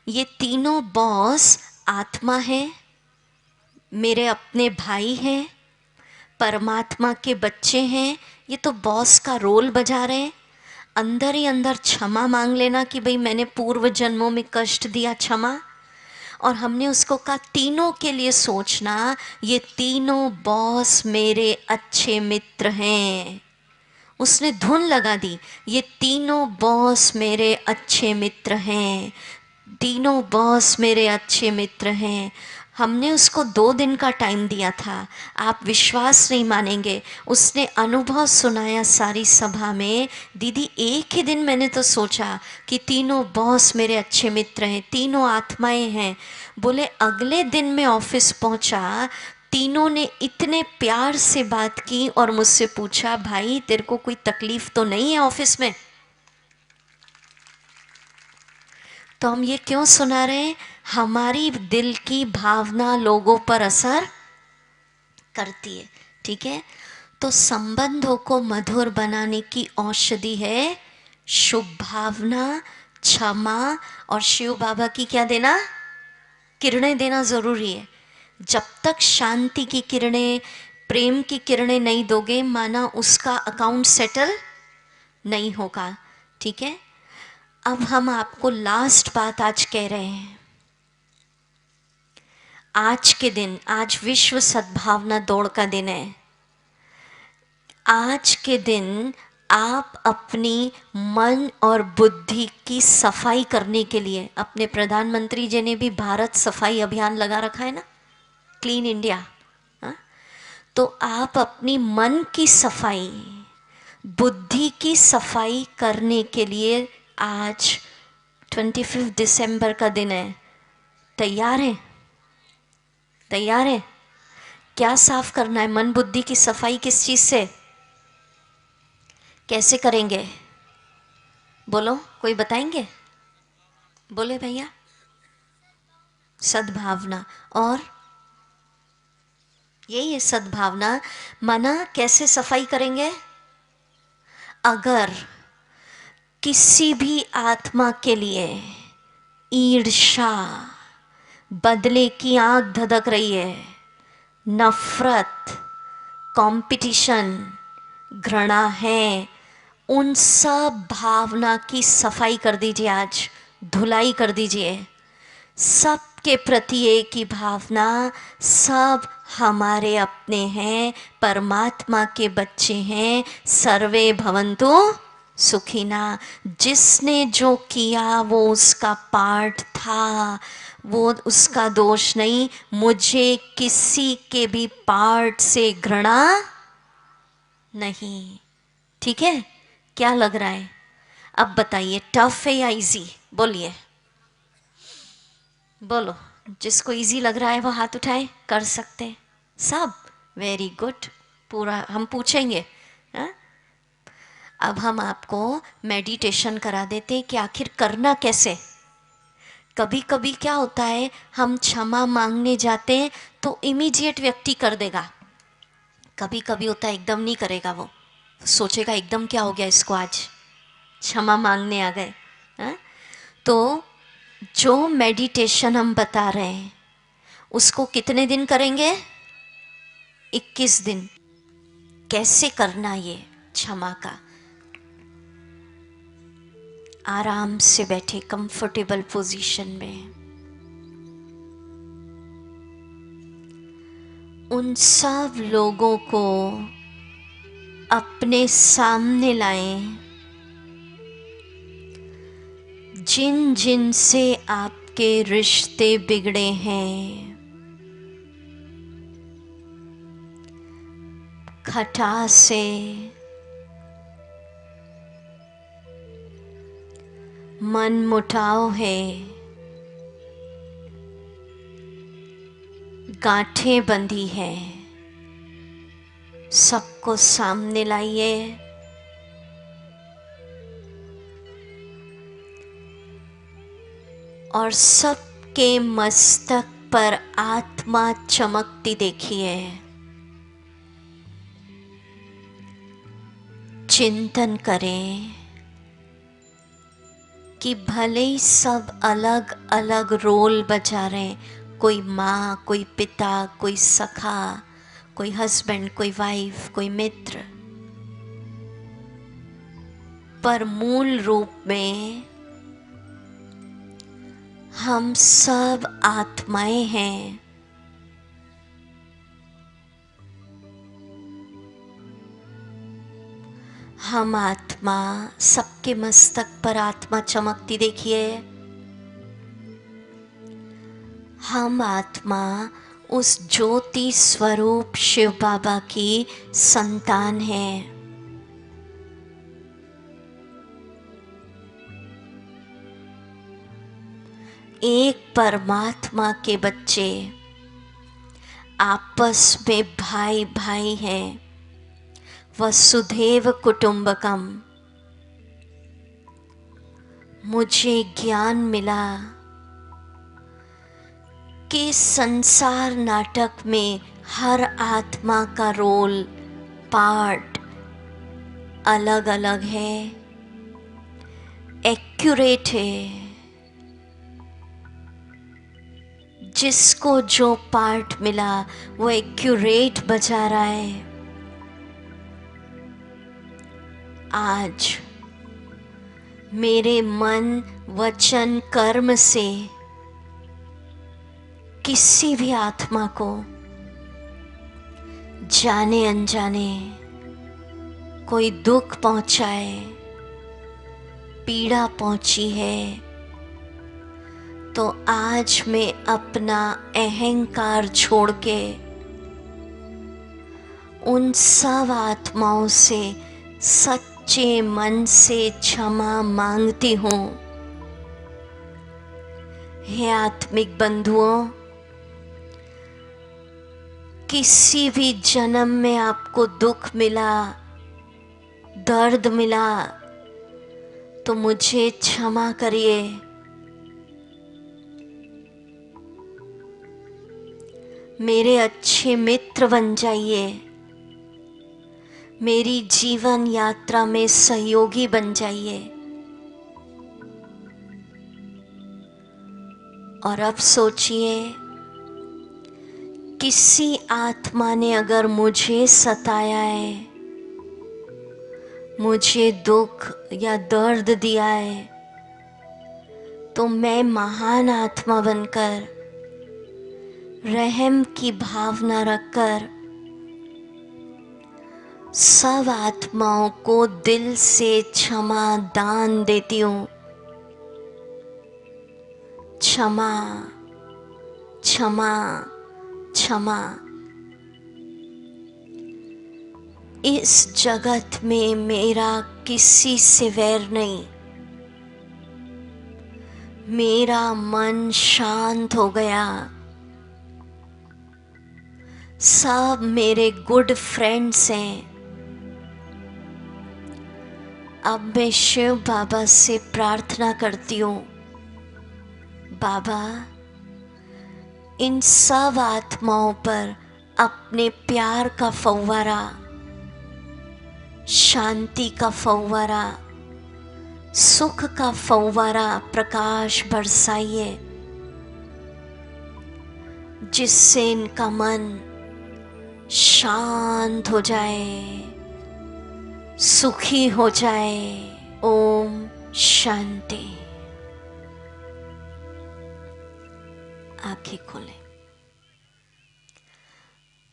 ये तीनों बॉस आत्मा है, मेरे अपने भाई हैं, परमात्मा के बच्चे हैं, ये तो बॉस का रोल बजा रहे हैं। अंदर ही अंदर क्षमा मांग लेना कि भाई मैंने पूर्व जन्मों में कष्ट दिया, क्षमा। और हमने उसको कहा तीनों के लिए सोचना, ये तीनों बॉस मेरे अच्छे मित्र हैं। उसने धुन लगा दी, ये तीनों बॉस मेरे अच्छे मित्र हैं, तीनों बॉस मेरे अच्छे मित्र हैं। हमने उसको 2 दिन का टाइम दिया था। आप विश्वास नहीं मानेंगे, उसने अनुभव सुनाया सारी सभा में। दीदी एक ही दिन मैंने तो सोचा कि तीनों बॉस मेरे अच्छे मित्र हैं, तीनों आत्माएं हैं। बोले अगले दिन मैं ऑफिस पहुंचा, तीनों ने इतने प्यार से बात की और मुझसे पूछा भाई तेरे को कोई तकलीफ तो नहीं है ऑफिस में? तो हम ये क्यों सुना रहे हैं? हमारी दिल की भावना लोगों पर असर करती है, ठीक है? तो संबंधों को मधुर बनाने की औषधि है शुभ भावना, क्षमा और शिव बाबा की क्या देना, किरणें देना ज़रूरी है। जब तक शांति की किरणें, प्रेम की किरणें नहीं दोगे, माना उसका अकाउंट सेटल नहीं होगा। ठीक है, अब हम आपको लास्ट बात आज कह रहे हैं। आज के दिन, आज विश्व सद्भावना दौड़ का दिन है। आज के दिन आप अपनी मन और बुद्धि की सफाई करने के लिए, अपने प्रधानमंत्री जी ने भी भारत सफाई अभियान लगा रखा है ना, क्लीन इंडिया। तो आप अपनी मन की सफाई, बुद्धि की सफाई करने के लिए आज 25 दिसंबर का दिन है। तैयार हैं? तैयार हैं? क्या साफ करना है? मन बुद्धि की सफाई किस चीज़ से, कैसे करेंगे? बोलो, कोई बताएंगे? बोले भैया। सद्भावना, और यही है सद्भावना। माना कैसे सफाई करेंगे? अगर किसी भी आत्मा के लिए ईर्ष्या, बदले की आग धधक रही है, नफरत, कंपटीशन, घृणा है, उन सब भावना की सफाई कर दीजिए, आज धुलाई कर दीजिए। सब के प्रति एक ही भावना, सब हमारे अपने हैं, परमात्मा के बच्चे हैं। सर्वे भवन्तु सुखिना। जिसने जो किया वो उसका पार्ट था, वो उसका दोष नहीं। मुझे किसी के भी पार्ट से घृणा नहीं। ठीक है, क्या लग रहा है? अब बताइए, टफ है या इजी? बोलिए, बोलो। जिसको इजी लग रहा है वो हाथ उठाए, कर सकते सब। वेरी गुड, पूरा हम पूछेंगे। हा? अब हम आपको मेडिटेशन करा देते कि आखिर करना कैसे। कभी कभी क्या होता है, हम क्षमा मांगने जाते हैं तो इमीडिएट व्यक्ति कर देगा, कभी कभी होता है एकदम नहीं करेगा, वो सोचेगा एकदम क्या हो गया इसको, आज क्षमा मांगने आ गए। हा? तो जो मेडिटेशन हम बता रहे हैं उसको कितने दिन करेंगे? 21 दिन। कैसे करना ये क्षमा का? आराम से बैठे कंफर्टेबल पोजीशन में, उन सब लोगों को अपने सामने लाएं जिन जिन से आपके रिश्ते बिगड़े हैं। खटा से, मन मुटाव है, गांठें बंधी हैं, सबको सामने लाइए। और सबके मस्तक पर आत्मा चमकती देखिए। चिंतन करें कि भले ही सब अलग अलग रोल बजा रहे हैं, कोई माँ, कोई पिता, कोई सखा, कोई हस्बैंड, कोई वाइफ, कोई मित्र, पर मूल रूप में हम सब आत्माएं हैं। हम आत्मा, सबके मस्तक पर आत्मा चमकती देखिए। हम आत्मा उस ज्योति स्वरूप शिव बाबा की संतान है। एक परमात्मा के बच्चे आपस में भाई भाई हैं। वसुधैव कुटुंबकम। मुझे ज्ञान मिला कि संसार नाटक में हर आत्मा का रोल, पार्ट अलग अलग है। एक्यूरेट है, जिसको जो पार्ट मिला वो एक्यूरेट बजा रहा है। आज मेरे मन वचन कर्म से किसी भी आत्मा को जाने अनजाने कोई दुख पहुंचाए, पीड़ा पहुंची है, तो आज मैं अपना अहंकार छोड़ के उन सब आत्माओं से सच्चे मन से क्षमा मांगती हूँ। हे आत्मिक बंधुओं, किसी भी जन्म में आपको दुख मिला, दर्द मिला, तो मुझे क्षमा करिए। मेरे अच्छे मित्र बन जाइए, मेरी जीवन यात्रा में सहयोगी बन जाइए। और अब सोचिए, किसी आत्मा ने अगर मुझे सताया है, मुझे दुख या दर्द दिया है, तो मैं महान आत्मा बनकर रहम की भावना रखकर सब आत्माओं को दिल से क्षमा दान देती हूँ। क्षमा, क्षमा, क्षमा। इस जगत में मेरा किसी से वैर नहीं। मेरा मन शांत हो गया। सब मेरे गुड फ्रेंड्स हैं। अब मैं शिव बाबा से प्रार्थना करती हूँ, बाबा इन सब आत्माओं पर अपने प्यार का फव्वारा, शांति का फव्वारा, सुख का फव्वारा प्रकाश बरसाइए, जिससे इनका मन शांत हो जाए, सुखी हो जाए। ओम शांति। आंखें खोलें।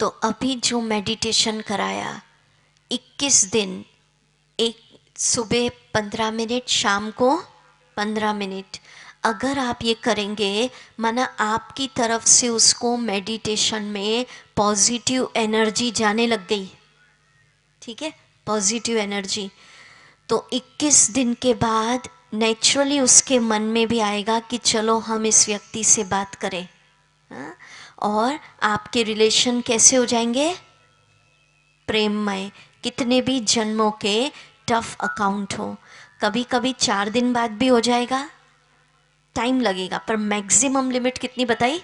तो अभी जो मेडिटेशन कराया, 21 दिन, एक सुबह 15 मिनट, शाम को 15 मिनट, अगर आप ये करेंगे, माना आपकी तरफ से उसको मेडिटेशन में पॉजिटिव एनर्जी जाने लग गई, ठीक है, पॉजिटिव एनर्जी, तो 21 दिन के बाद नेचुरली उसके मन में भी आएगा कि चलो हम इस व्यक्ति से बात करें। हाँ? और आपके रिलेशन कैसे हो जाएंगे? प्रेममय। कितने भी जन्मों के टफ अकाउंट हो, कभी कभी 4 दिन बाद भी हो जाएगा, टाइम लगेगा, पर मैक्सिमम लिमिट कितनी बताई?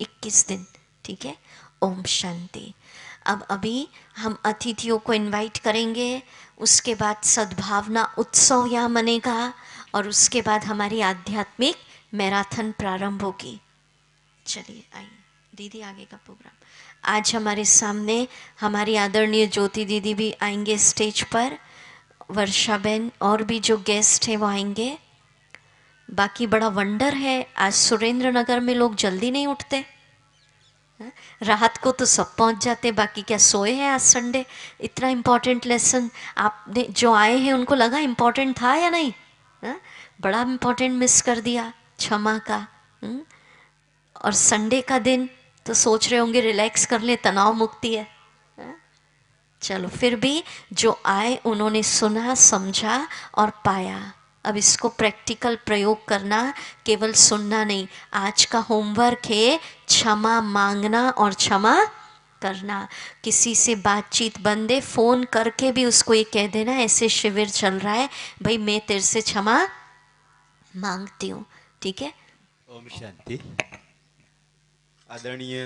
21 दिन, ठीक है। ओम शांति। अब अभी हम अतिथियों को इनवाइट करेंगे, उसके बाद सद्भावना उत्सव यहाँ मनेगा, और उसके बाद हमारी आध्यात्मिक मैराथन प्रारंभ होगी। चलिए आइए दीदी, आगे का प्रोग्राम। आज हमारे सामने हमारी आदरणीय ज्योति दीदी भी आएंगे स्टेज पर, वर्षा बहन और भी जो गेस्ट हैं वो आएंगे। बाकी बड़ा वंडर है, आज सुरेंद्र नगर में लोग जल्दी नहीं उठते, रात को तो सब पहुंच जाते, बाकी क्या सोए हैं आज संडे। इतना इम्पोर्टेंट लेसन आपने जो आए हैं उनको लगा इम्पोर्टेंट था या नहीं? बड़ा इम्पोर्टेंट मिस कर दिया, क्षमा का। और संडे का दिन तो सोच रहे होंगे रिलैक्स कर ले, तनाव मुक्ति है। चलो फिर भी जो आए उन्होंने सुना, समझा और पाया। अब इसको प्रैक्टिकल प्रयोग करना, केवल सुनना नहीं। आज का होमवर्क है क्षमा मांगना और क्षमा करना। किसी से बातचीत बंद है, फ़ोन करके भी उसको ये कह देना ऐसे शिविर चल रहा है, भाई मैं तेरे से क्षमा मांगती हूँ, ठीक है। ओम शांति। आदरणीय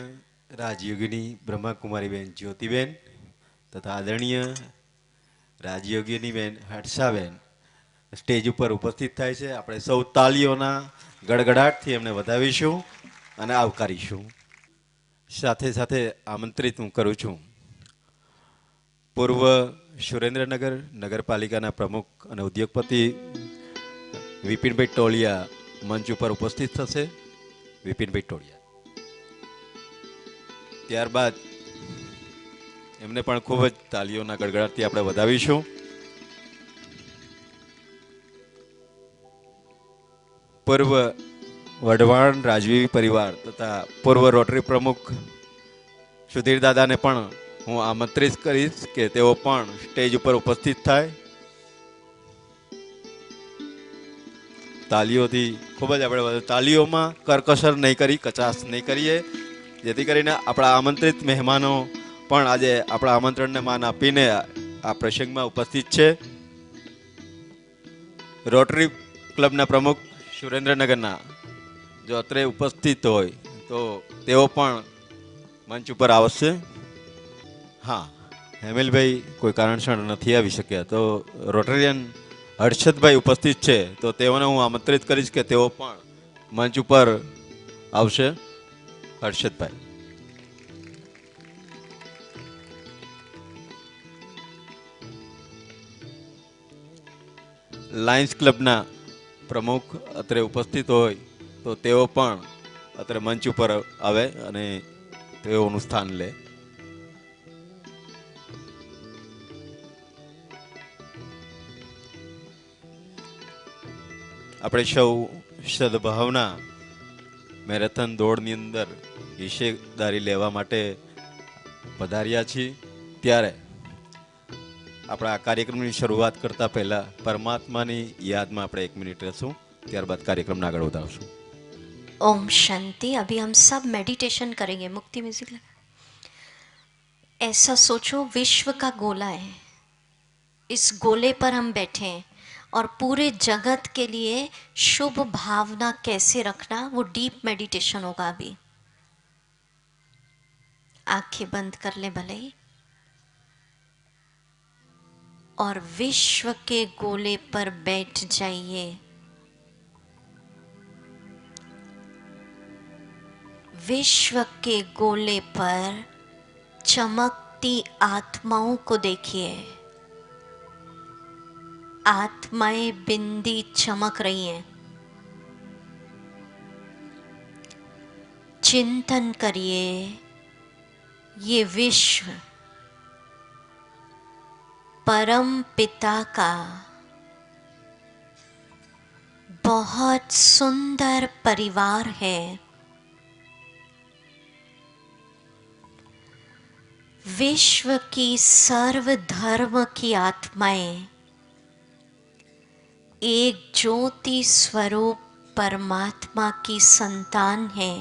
राजयोगिनी ब्रह्मा कुमारी बहन ज्योतिबेन तथा आदरणीय राजयोगिनी बहन हर्षाबेन સ્ટેજ ઉપર ઉપસ્થિત થાય છે. આપણે સૌ તાળીઓના ગડગડાટથી એમને વધાવીશું અને આવકારીશું. સાથે સાથે આમંત્રિત હું કરું છું પૂર્વ સુરેન્દ્રનગર નગરપાલિકાના પ્રમુખ અને ઉદ્યોગપતિ વિપિનભાઈ ટોળિયા મંચ ઉપર ઉપસ્થિત થશે. વિપિનભાઈ ટોળિયા. ત્યારબાદ એમને પણ ખૂબ જ તાલીઓના ગડગડાટથી આપણે વધાવીશું. પૂર્વ વઢવાણ રાજવી પરિવાર તથા પૂર્વ રોટરી પ્રમુખ સુધીર દાદાને પણ હું આમંત્રિત કરીશ કે તેઓ પણ સ્ટેજ ઉપર ઉપસ્થિત થાય. તાલીઓથી ખૂબ જ આપણે તાલીઓમાં કરકસર નહીં કરી, કચાશ નહીં કરીએ, જેથી કરીને આપણા આમંત્રિત મહેમાનો પણ આજે આપણા આમંત્રણને માન આપીને આ પ્રસંગમાં ઉપસ્થિત છે. રોટરી ક્લબના પ્રમુખ સુરેન્દ્રનગરના જો અત્રે ઉપસ્થિત હોય તો તેઓ પણ મંચ ઉપર આવશે. હા, હેમિલભાઈ કોઈ કારણસર નથી આવી શક્યા, તો રોટરિયન હર્ષદભાઈ ઉપસ્થિત છે, તો તેઓને હું આમંત્રિત કરીશ કે તેઓ પણ મંચ ઉપર આવશે. હર્ષદભાઈ. લાયન્સ ક્લબના પ્રમુખ અત્રે ઉપસ્થિત હોય તો તેઓ પણ અત્રે મંચ ઉપર આવે અને તેઓનું સ્થાન લે. આપણે સૌ સદભાવના મેરેથોન દોડની અંદર હિસ્સેદારી લેવા માટે પધાર્યા છીએ. ત્યારે આપણા આ કાર્યક્રમની શરૂઆત કરતા પહેલા પરમાત્માની યાદમાં આપણે 1 મિનિટ રહેશું, ત્યારબાદ કાર્યક્રમને આગળ વધારશું. ओम शांति. अभी हम सब मेडिटेशन करेंगे. मुक्ति म्यूजिक लगा. ऐसा सोचो विश्व का गोला है, इस गोले पर हम बैठे हैं और पूरे जगत के लिए शुभ भावना कैसे रखना, वो डीप मेडिटेशन होगा. अभी आंखें बंद कर ले भले ही, और विश्व के गोले पर बैठ जाइए. विश्व के गोले पर चमकती आत्माओं को देखिए. आत्माएं बिंदी चमक रही हैं. चिंतन करिए, ये विश्व परम पिता का बहुत सुंदर परिवार है. विश्व की सर्व धर्म की आत्माएं एक ज्योति स्वरूप परमात्मा की संतान हैं.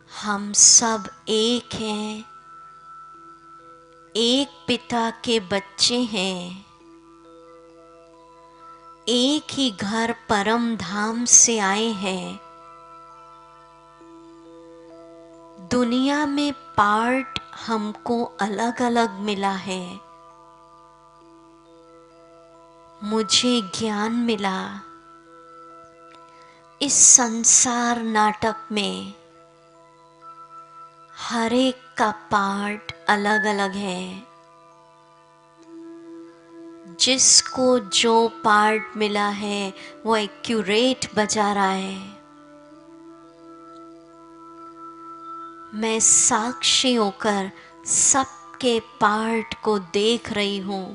हम सब एक हैं, एक पिता के बच्चे हैं. एक ही घर परम धाम से आए हैं. दुनिया में पार्ट हमको अलग अलग मिला है. मुझे ज्ञान मिला. इस संसार नाटक में हर एक का पार्ट अलग अलग है. जिसको जो पार्ट मिला है वो एक्यूरेट बजा रहा है. मैं साक्षी होकर सबके पार्ट को देख रही हूँ.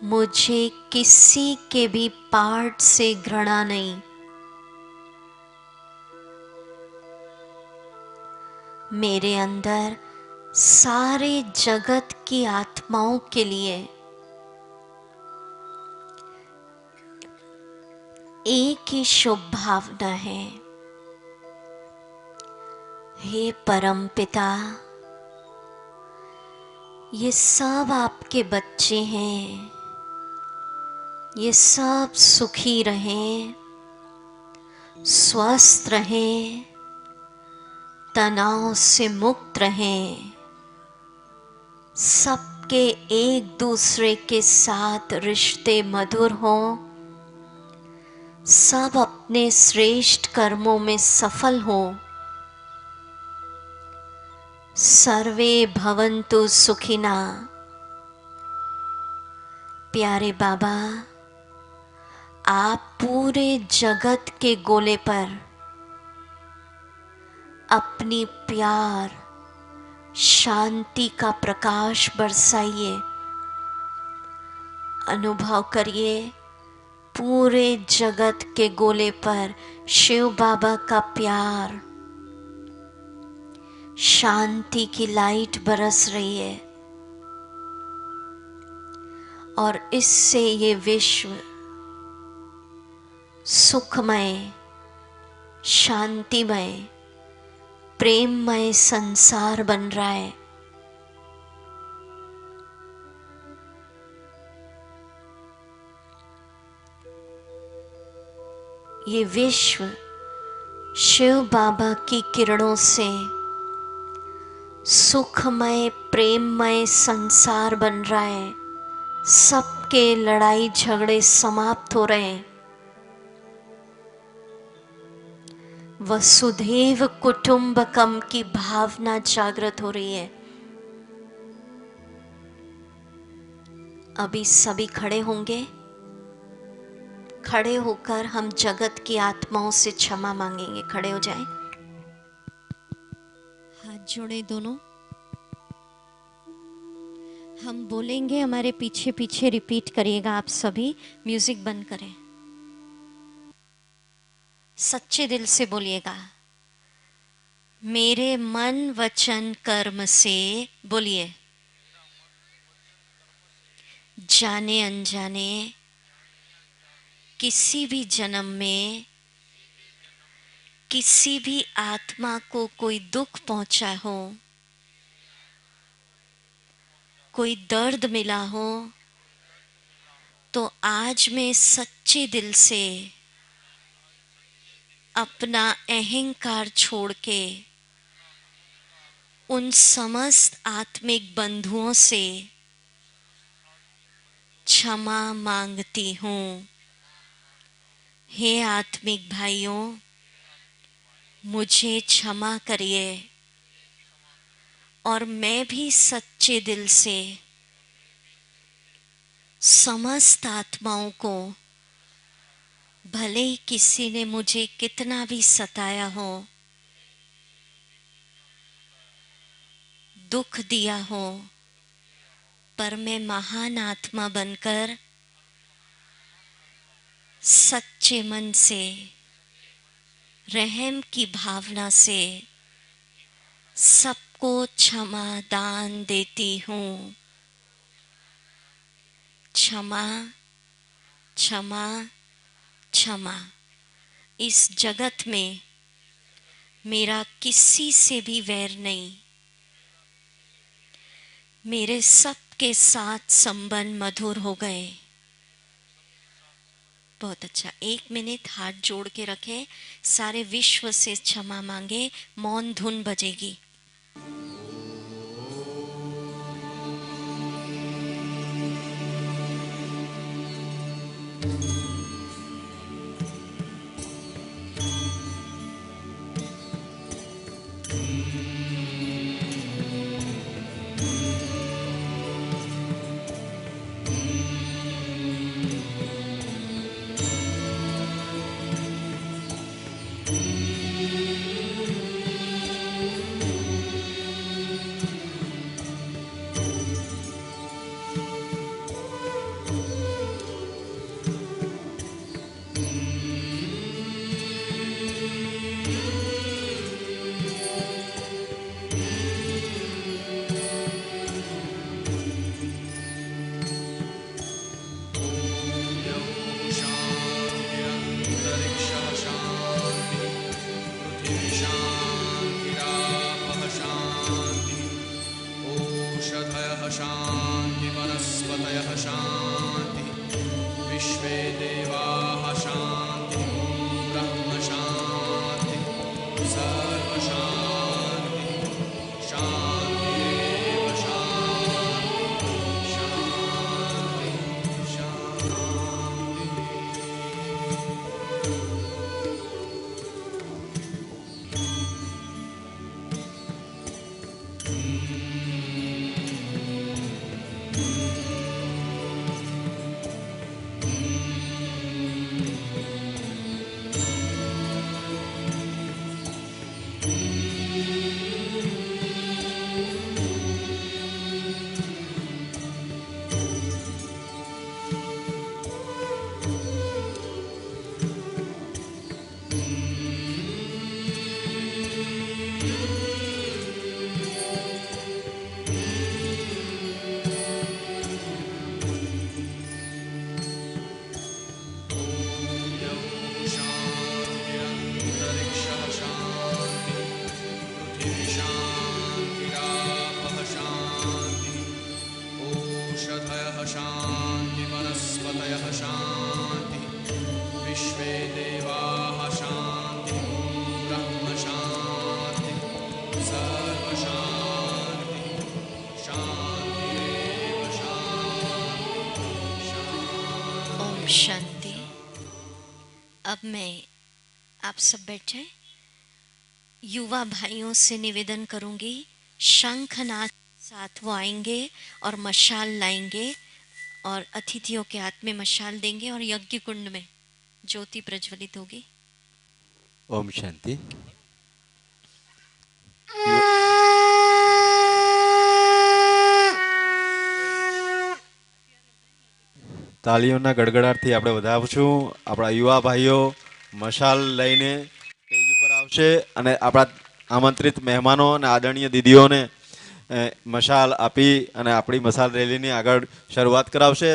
मुझे किसी के भी पार्ट से घृणा नहीं. मेरे अंदर सारे जगत की आत्माओं के लिए एक ही शुभ भावना है. हे परम पिता, ये सब आपके बच्चे हैं. ये सब सुखी रहें, स्वस्थ रहें, तनाव से मुक्त रहें, सबके एक दूसरे के साथ रिश्ते मधुर हों, सब अपने श्रेष्ठ कर्मों में सफल हों। सर्वे भवन्तु सुखिना। प्यारे बाबा, आप पूरे जगत के गोले पर अपनी प्यार शांति का प्रकाश बरसाइए। अनुभव करिए पूरे जगत के गोले पर शिव बाबा का प्यार, शांति की लाइट बरस रही है और इससे ये विश्व सुखमय, शांतिमय, प्रेममय संसार बन रहा है। ये विश्व शिव बाबा की किरणों से सुखमय, प्रेममय संसार बन रहा है। सबके लड़ाई झगड़े समाप्त हो रहे हैं। वसुधैव कुटुंबकम की भावना जागृत हो रही है। अभी सभी खड़े होंगे। खड़े होकर हम जगत की आत्माओं से क्षमा मांगेंगे। खड़े हो जाएं, हाथ जोड़े दोनों। हम बोलेंगे, हमारे पीछे पीछे रिपीट करिएगा आप सभी। म्यूजिक बंद करें, सच्चे दिल से बोलिएगा। मेरे मन वचन कर्म से, बोलिए, जाने अनजाने किसी भी जन्म में किसी भी आत्मा को कोई दुख पहुंचा हो, कोई दर्द मिला हो, तो आज मैं सच्चे दिल से अपना अहंकार छोड़ के उन समस्त आत्मिक बंधुओं से क्षमा मांगती हूँ। हे आत्मिक भाइयों, मुझे क्षमा करिए और मैं भी सच्चे दिल से समस्त आत्माओं को, भले ही किसी ने मुझे कितना भी सताया हो, दुख दिया हो, पर मैं महान आत्मा बनकर सच्चे मन से, रहम की भावना से सबको क्षमा दान देती हूँ। क्षमा क्षमा क्षमा। इस जगत में मेरा किसी से भी वैर नहीं। मेरे सबके साथ संबंध मधुर हो गए। बहुत अच्छा। 1 मिनट हाथ जोड़ के रखें, सारे विश्व से क्षमा मांगे। मौन धुन बजेगी। ओम शांति। अब मैं आप सब बैठे युवा भाइयों से निवेदन करूंगी, शंखनाद साथ वो आएंगे और मशाल लाएंगे और अतिथियों के हाथ में मशाल देंगे और यज्ञ कुंड में ज्योति प्रज्वलित होगी। ओम शांति। તાળીઓના ગડગડાટથી આપણે વધાવશું. આપણા યુવા ભાઈઓ મશાલ લઈને સ્ટેજ ઉપર આવશે અને આપણા આમંત્રિત મહેમાનો અને આદરણીય દીદીઓને મશાલ આપી અને આપણી મશાલ રેલીની આગળ શરૂઆત કરાવશે.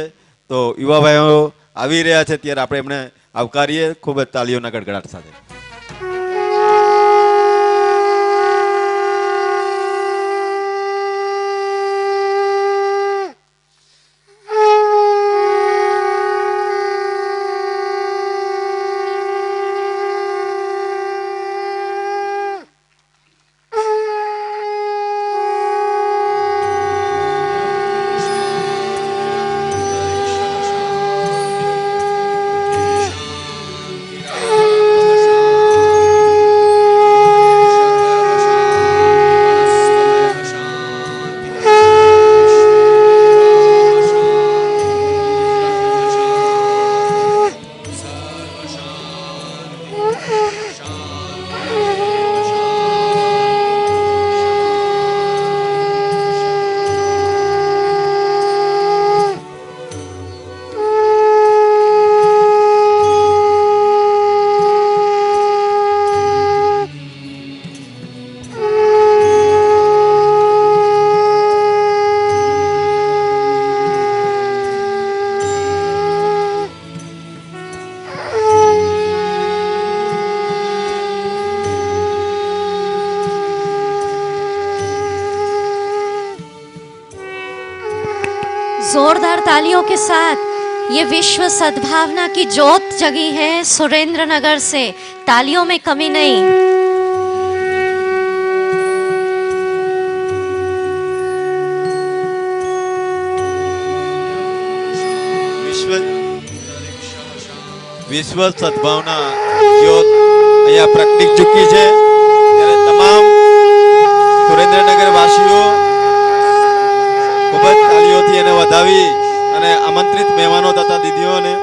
તો યુવા ભાઈઓ આવી રહ્યા છે ત્યારે આપણે એમને આવકારીએ ખૂબ જ તાળીઓના ગડગડાટ સાથે. जोरदार तालियों के साथ ये विश्व सद्भावना की ज्योत जगी है सुरेंद्र नगर से। तालियों में कमी नहीं। વિશ્વ સદભાવના જ્યોત અહીંયા પ્રગટી ચૂકી છે ત્યારે તમામ સુરેન્દ્રનગર વાસીઓ ખૂબ જ તાળીઓથી એને વધાવી અને આમંત્રિત મહેમાનો તથા દીદીઓને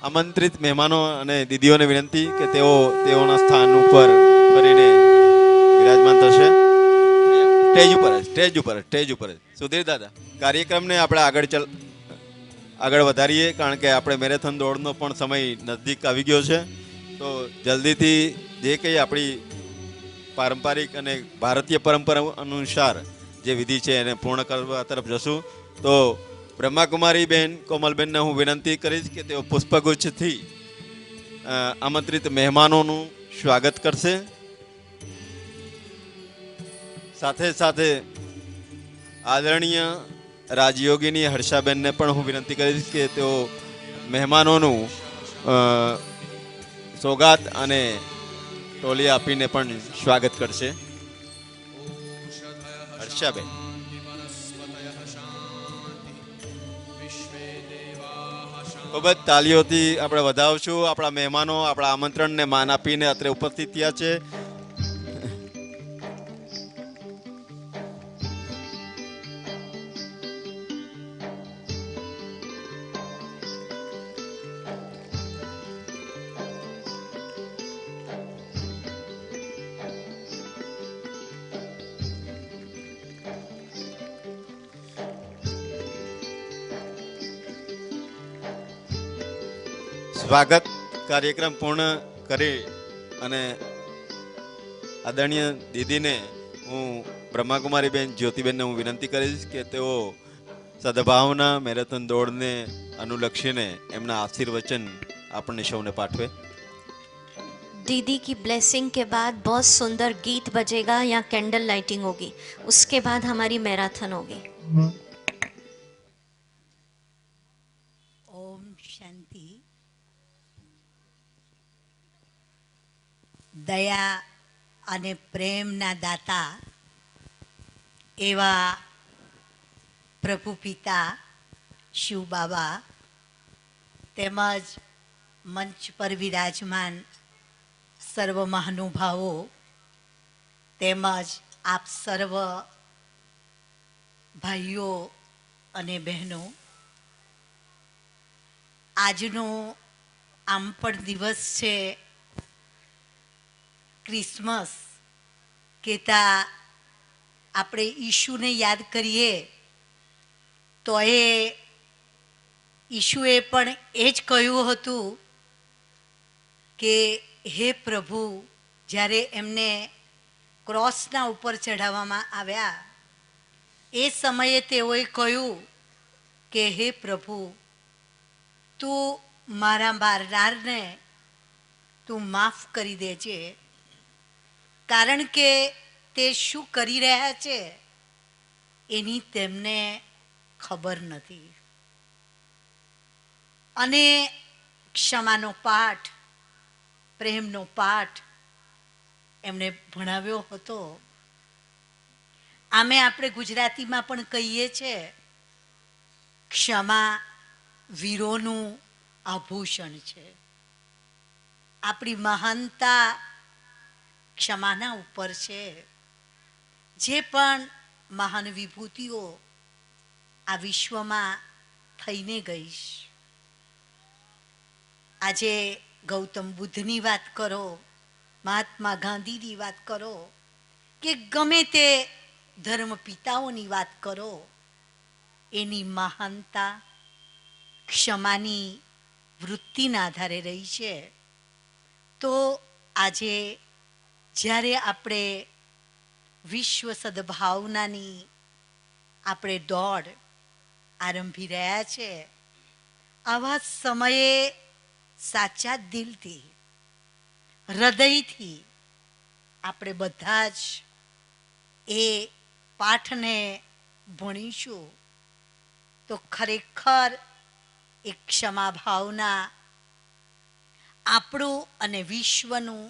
આમંત્રિત મહેમાનો અને દીદીઓને વિનંતી કે તેઓના સ્થાન ઉપર ફરીને વિરાજમાન થશે. સ્ટેજ ઉપર સુધીર દાદા કાર્યક્રમને આપણે આગળ વધારીએ કારણ કે આપણે મેરેથોન દોડનો પણ સમય નજદીક આવી ગયો છે. તો જલ્દીથી જે કંઈ આપણી પારંપરિક અને ભારતીય પરંપરા અનુસાર જે વિધિ છે એને પૂર્ણ કરવા તરફ જશું. તો બ્રહ્માકુમારી બેન કોમલબેનને હું વિનંતી કરીશ કે તેઓ પુષ્પગુચ્છથી આમંત્રિત મહેમાનોનું સ્વાગત કરશે. સાથે સાથે આદરણીય રાજયોગીની હર્ષાબેનને પણ હું વિનંતી કરીશ કે તેઓ મહેમાનોનું સોગાત અને ટોલી આપીને પણ સ્વાગત કરશે. હર્ષાબેન ખૂબ જ તાલીઓથી આપણે વધાવશું. આપણા મહેમાનો આપણા આમંત્રણને માન આપીને અત્રે ઉપસ્થિત થયા છે. સ્વાગત કાર્યક્રમ પૂર્ણ કરી અને આદરણીય દીદીને હું બ્રહ્માકુમારીબેન જ્યોતિબેનને હું વિનંતી કરીશ કે તેઓ સદભાવના મેરેથોન દોડને અનુલક્ષીને એમના આશીર્વચન આપણને સૌને પાઠવે. दीदी की ब्लेसिंग के बाद बहुत सुंदर गीत बजेगा, यहाँ कैंडल लाइटिंग होगी, उसके बाद हमारी मैराथन होगी। ओम शांति। दया અને પ્રેમના દાતા એવા પ્રભુ પિતા શિવ બાબા તેમજ મંચ પર વિરાજમાન સર્વ મહાનુભાવો તેમજ આપ સર્વ ભાઈઓ અને બહેનો, આજનો આમ પણ દિવસ છે ક્રિસમસ, કહેતા આપણે ઈશુને યાદ કરીએ તો એ ઈશુએ પણ એ જ કહ્યું હતું કે હે પ્રભુ, જ્યારે એમને ક્રોસના ઉપર ચઢાવવામાં આવ્યા એ સમયે તેઓએ કહ્યું કે હે પ્રભુ, તું મારા મારનારને તું માફ કરી દેજે, કારણ કે તે શું કરી રહ્યા છે એની તેમને ખબર નથી. અને ક્ષમાનો પાઠ, પ્રેમનો પાઠ એમણે ભણાવ્યો હતો. આમે આપણે ગુજરાતીમાં પણ કહીએ છીએ, ક્ષમા વીરોનું આભૂષણ છે. આપણી મહાનતા ક્ષમાના ઉપર છે. જે પણ મહાન વિભૂતિઓ આ વિશ્વમાં થઈને ગઈ, આજે ગૌતમ બુદ્ધની વાત કરો, મહાત્મા ગાંધીની વાત કરો કે ગમે તે ધર્મ પિતાઓની વાત કરો, એની મહાનતા ક્ષમાની વૃત્તિના આધારે રહી છે. તો આજે જ્યારે આપણે વિશ્વ સદભાવનાની આપણે દોડ આરંભી રહ્યા છે, આવા સમયે સાચા દિલથી, હૃદયથી આપણે બધા જ એ પાઠને ભણીશું તો ખરેખર એક ક્ષમા ભાવના આપણું અને વિશ્વનું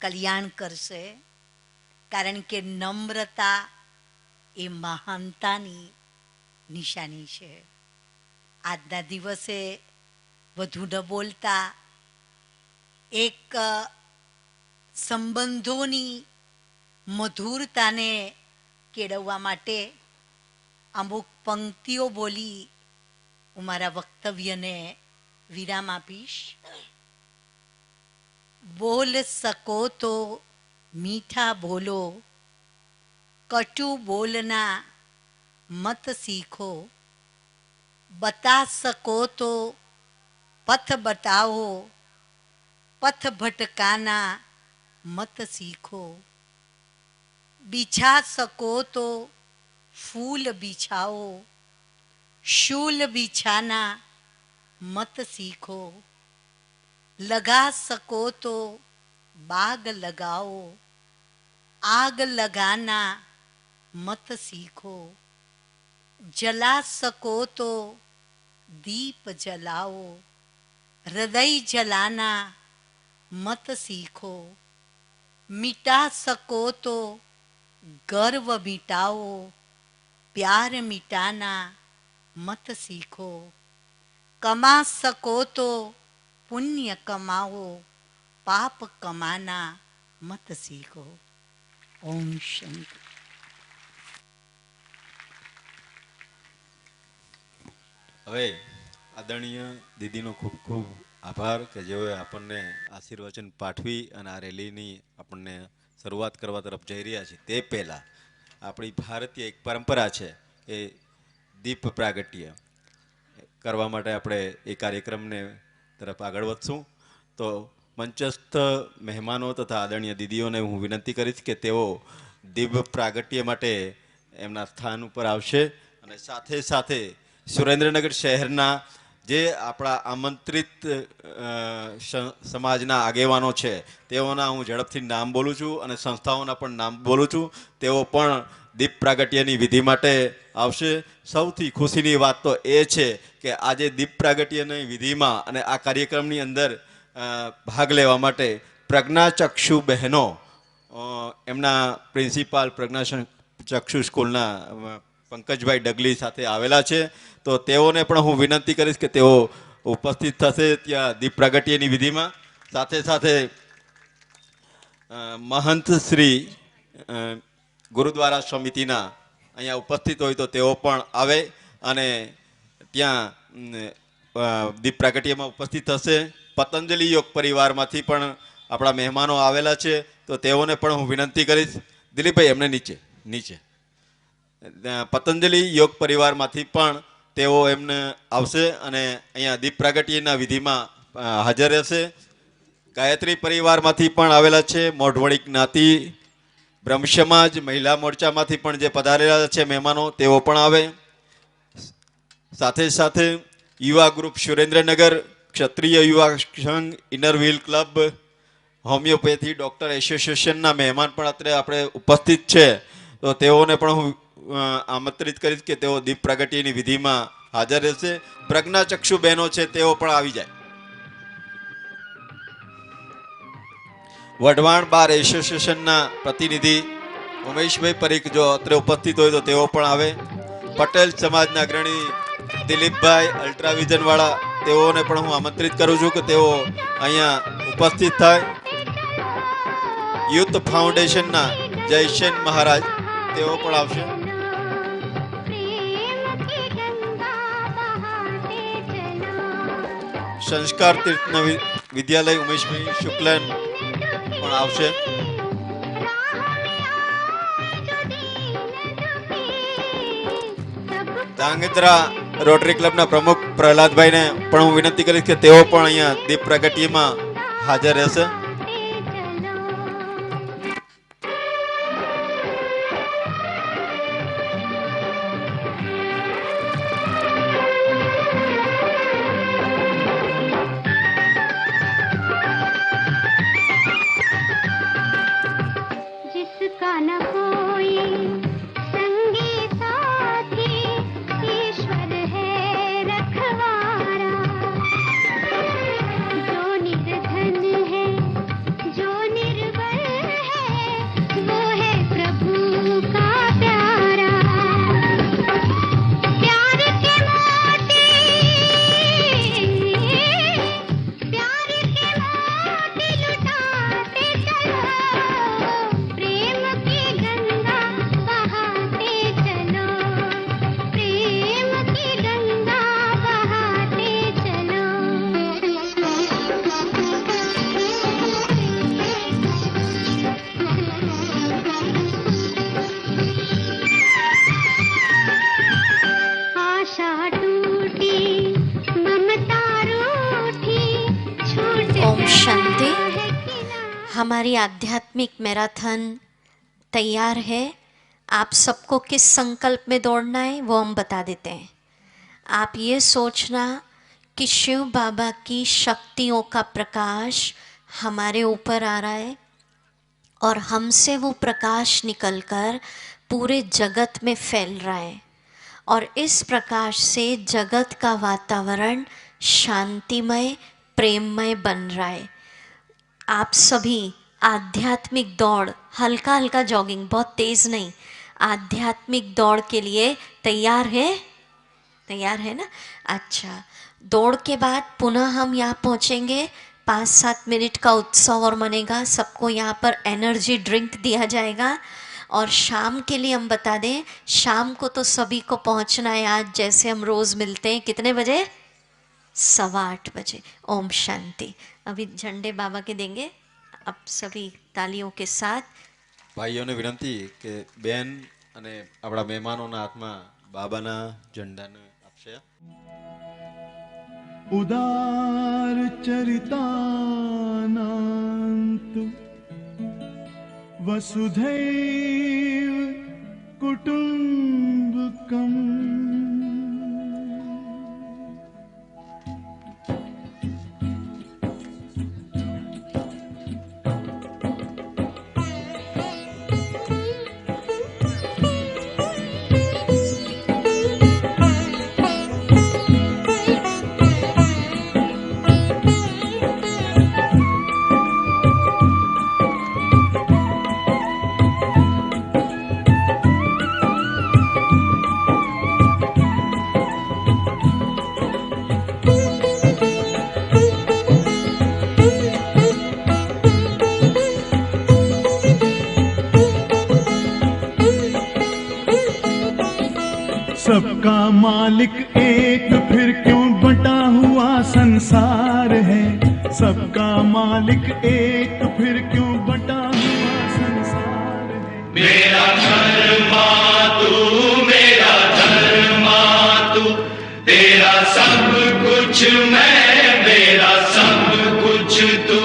કલ્યાણ કરશે. કારણ કે નમ્રતા એ મહાનતાની નિશાની છે. આજના દિવસે વધુ ન બોલતા એક સંબંધોની મધુરતાને કેળવવા માટે અમુક પંક્તિઓ બોલી હું મારા વક્તવ્યને વિરામ આપીશ. બોલ સકો તો મીઠા બોલો, કટુ બોલના મત सीखो, बता सको तो पथ बताओ, पथ भटकाना मत सीखो, बिछा सको तो फूल बिछाओ, शूल बिछाना मत सीखो, लगा सको तो बाग लगाओ, आग लगाना मत सीखो, जला सको तो दीप जलाओ, हृदय जलाना मत सीखो, मिटा सको तो गर्व मिटाओ, प्यार मिटाना मत सीखो, कमा सको तो पुण्य कमाओ, पाप कमाना मत सीखो. ओम शांति. હવે આદરણીય દીદીનો ખૂબ ખૂબ આભાર કે જેઓએ આપણને આશીર્વચન પાઠવી અને આ રેલીની આપણને શરૂઆત કરવા તરફ જઈ રહ્યા છે. તે પહેલાં આપણી ભારતીય એક પરંપરા છે એ દીપ પ્રાગટ્ય કરવા માટે આપણે એ કાર્યક્રમને તરફ આગળ વધશું. તો મંચસ્થ મહેમાનો તથા આદરણીય દીદીઓને હું વિનંતી કરીશ કે તેઓ દીપ પ્રાગટ્ય માટે એમના સ્થાન ઉપર આવશે અને સાથે સાથે સુરેન્દ્રનગર શહેરના જે આપણા આમંત્રિત સમાજના આગેવાનો છે તેઓના હું ઝડપથી નામ બોલું છું અને સંસ્થાઓના પણ નામ બોલું છું. તેઓ પણ દીપ પ્રાગટ્યની વિધિ માટે આવશે. સૌથી ખુશીની વાત તો એ છે કે આજે દીપ પ્રાગટ્યની વિધિમાં અને આ કાર્યક્રમની અંદર ભાગ લેવા માટે પ્રજ્ઞાચક્ષુ બહેનો એમના પ્રિન્સિપાલ પ્રજ્ઞાચક્ષુ સ્કૂલના પંકજભાઈ ડગલી સાથે આવેલા છે. તો તેઓને પણ હું વિનંતી કરીશ કે તેઓ ઉપસ્થિત થશે ત્યાં દીપ પ્રાગટ્યની વિધિમાં. સાથે સાથે મહંત શ્રી ગુરુદ્વારા સમિતિના અહીંયા ઉપસ્થિત હોય તો તેઓ પણ આવે અને ત્યાં દીપ પ્રાગટ્યમાં ઉપસ્થિત થશે. પતંજલિ યોગ પરિવારમાંથી પણ આપણા મહેમાનો આવેલા છે તો તેઓને પણ હું વિનંતી કરીશ. દિલીપભાઈ એમને નીચે પતંજલિ યોગ પરિવારમાંથી પણ તેઓ એમને આવશે અને અહીંયા દીપ પ્રાગટ્યના વિધિમાં હાજર રહેશે. ગાયત્રી પરિવારમાંથી પણ આવેલા છે. મોઢવણી જ્ઞાતિ, બ્રહ્મ સમાજ, મહિલા મોરચામાંથી પણ જે પધારેલા છે મહેમાનો તેઓ પણ આવે. સાથે સાથે યુવા ગ્રુપ સુરેન્દ્રનગર, ક્ષત્રિય યુવા સંઘ, inner wheel club, homeopathy doctor એસોસિએશનના મહેમાન પણ અત્યારે આપણે ઉપસ્થિત છે. તો તેઓને પણ હું આમંત્રિત કરીશ કે તેઓ દીપ પ્રાગટ્યની વિધિમાં હાજર રહેશે. પ્રજ્ઞાચક્ષુ બહેનો છે તેઓ પણ આવી જાય. વઢવાણ બાર એસોસિએશનના પ્રતિનિધિ ઉમેશભાઈ પરીખ જો અત્રે ઉપસ્થિત હોય તો તેઓ પણ આવે. પટેલ સમાજના અગ્રણી દિલીપભાઈ અલ્ટ્રાવિઝન વાળા તેઓને પણ હું આમંત્રિત કરું છું કે તેઓ અહીંયા ઉપસ્થિત થાય. યુથ ફાઉન્ડેશનના જયસેન મહારાજ તેઓ પણ આવશે. સંસ્કાર તીર્થ વિદ્યાલય ઉમેશભાઈ શુક્લન પણ આવશે. ધાંગધ્રા રોટરી ક્લબના પ્રમુખ પ્રહલાદભાઈને પણ હું વિનંતી કરીશ કે તેઓ પણ અહીંયા દીપ પ્રાગટ્યમાં હાજર રહેશે. हमारी आध्यात्मिक मैराथन तैयार है. आप सबको किस संकल्प में दौड़ना है वो हम बता देते हैं. आप ये सोचना कि शिव बाबा की शक्तियों का प्रकाश हमारे ऊपर आ रहा है और हमसे वो प्रकाश निकलकर पूरे जगत में फैल रहा है और इस प्रकाश से जगत का वातावरण शांतिमय, प्रेममय बन रहा है. आप सभी आध्यात्मिक दौड़, हल्का हल्का जॉगिंग, बहुत तेज़ नहीं, आध्यात्मिक दौड़ के लिए तैयार है? तैयार है ना? अच्छा, दौड़ के बाद पुनः हम यहाँ पहुँचेंगे. 5-7 मिनट का उत्सव और मनेगा. सबको यहाँ पर एनर्जी ड्रिंक दिया जाएगा और शाम के लिए हम बता दें, शाम को तो सभी को पहुँचना है आज, जैसे हम रोज़ मिलते हैं. कितने बजे? 8:15 बजे. ओम शांति. अभी झंडे बाबा के देंगे. अब सभी तालियों के साथ ભાઈઓને વિનંતી કે બેન અને આપણા મહેમાનોના હાથમાં બાબાના ઝંડાને આપશે. उदार चरितानांत वसुधैव कुटुंबकम् सबका मालिक एक, फिर क्यों बटा हुआ संसार है। सबका मालिक एक, फिर क्यों बटा हुआ संसार है। मेरा धर्मा तू, मेरा धर्मा तू, तेरा सब कुछ मैं, मेरा सब कुछ तू।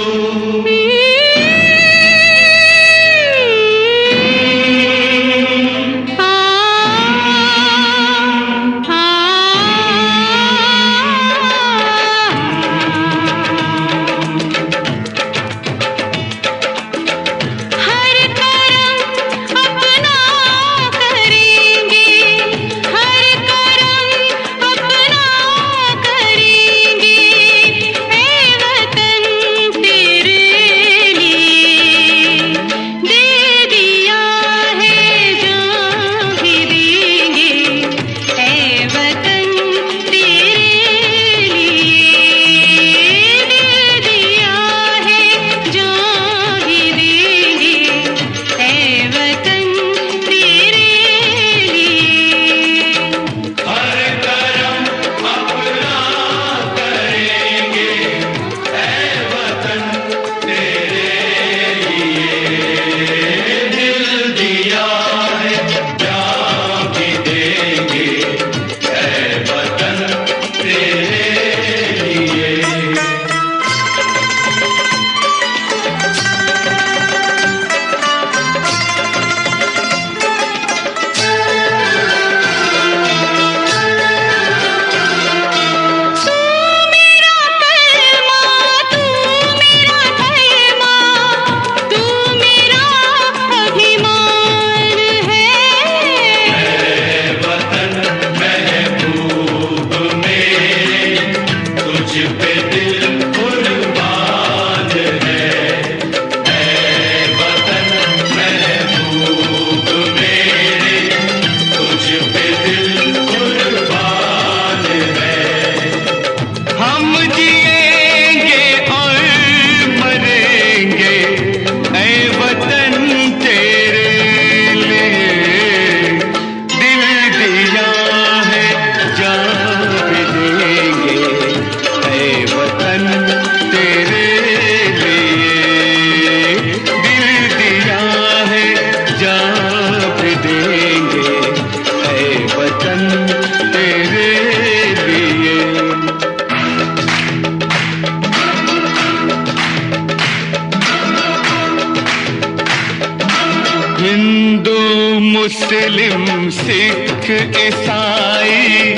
मुस्लिम सिख ईसाई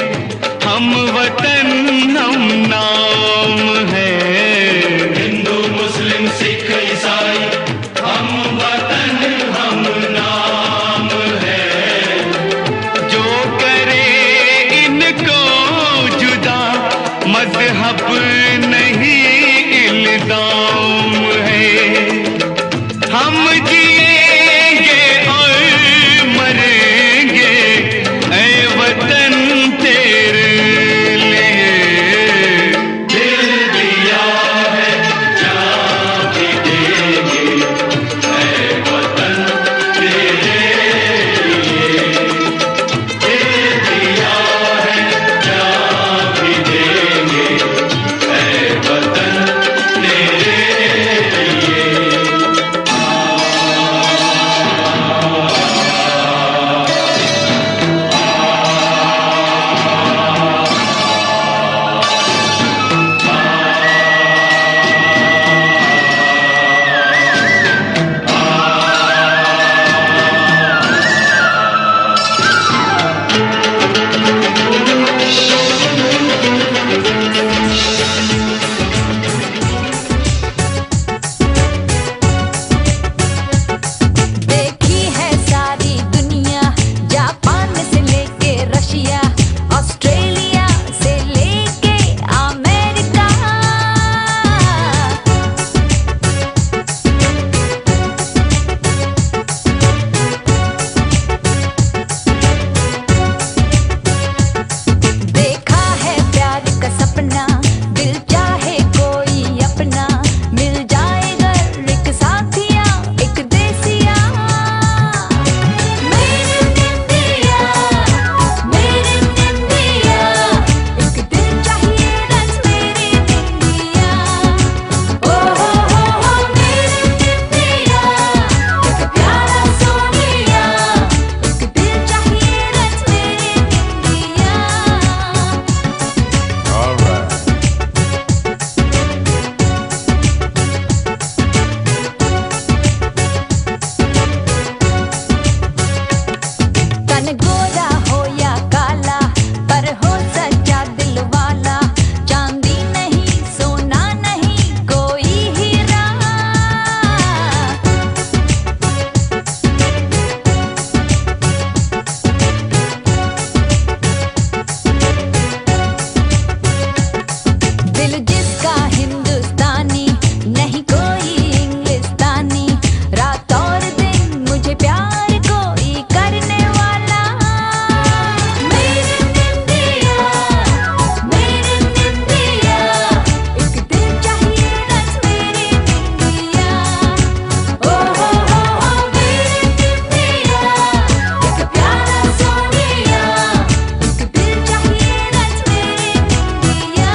हम वतन हम नाम है। हिंदू मुस्लिम सिख ईसाई हम वतन हम नाम है। जो करे इनको जुदा मजहब नहीं इल्जाम है। हम जिएंगे और मरेंगे ऐ वतन तेरे लिए। दिल दिया मन गोरा हो या काला, पर हो सच्चा दिल वाला, चांदी नहीं सोना नहीं कोई हीरा। दिल जिसका हिंदुस्तानी नहीं कोई इंग्लिस्तानी, रात और दिन मुझे प्यार कोई करने वाला। मेरे निंदिया, मेरे निंदिया, एक दिल चाहिए बस मेरे निंदिया। ओ हो मेरे निंदिया, एक प्यारा सोनिया, एक दिल चाहिए बस मेरे निंदिया।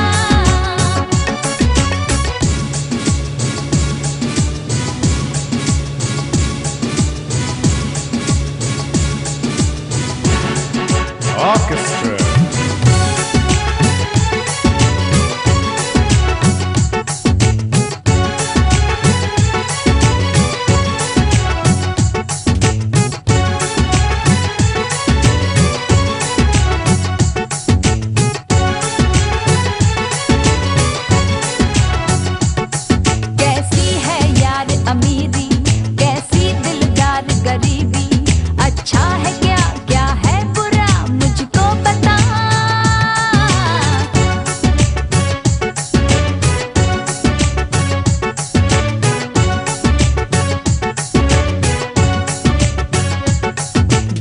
Orchestra. कैसी है यार अमीरी, कैसी दिलदार गरीबी, अच्छा है क्या क्या है बुरा मुझको बता।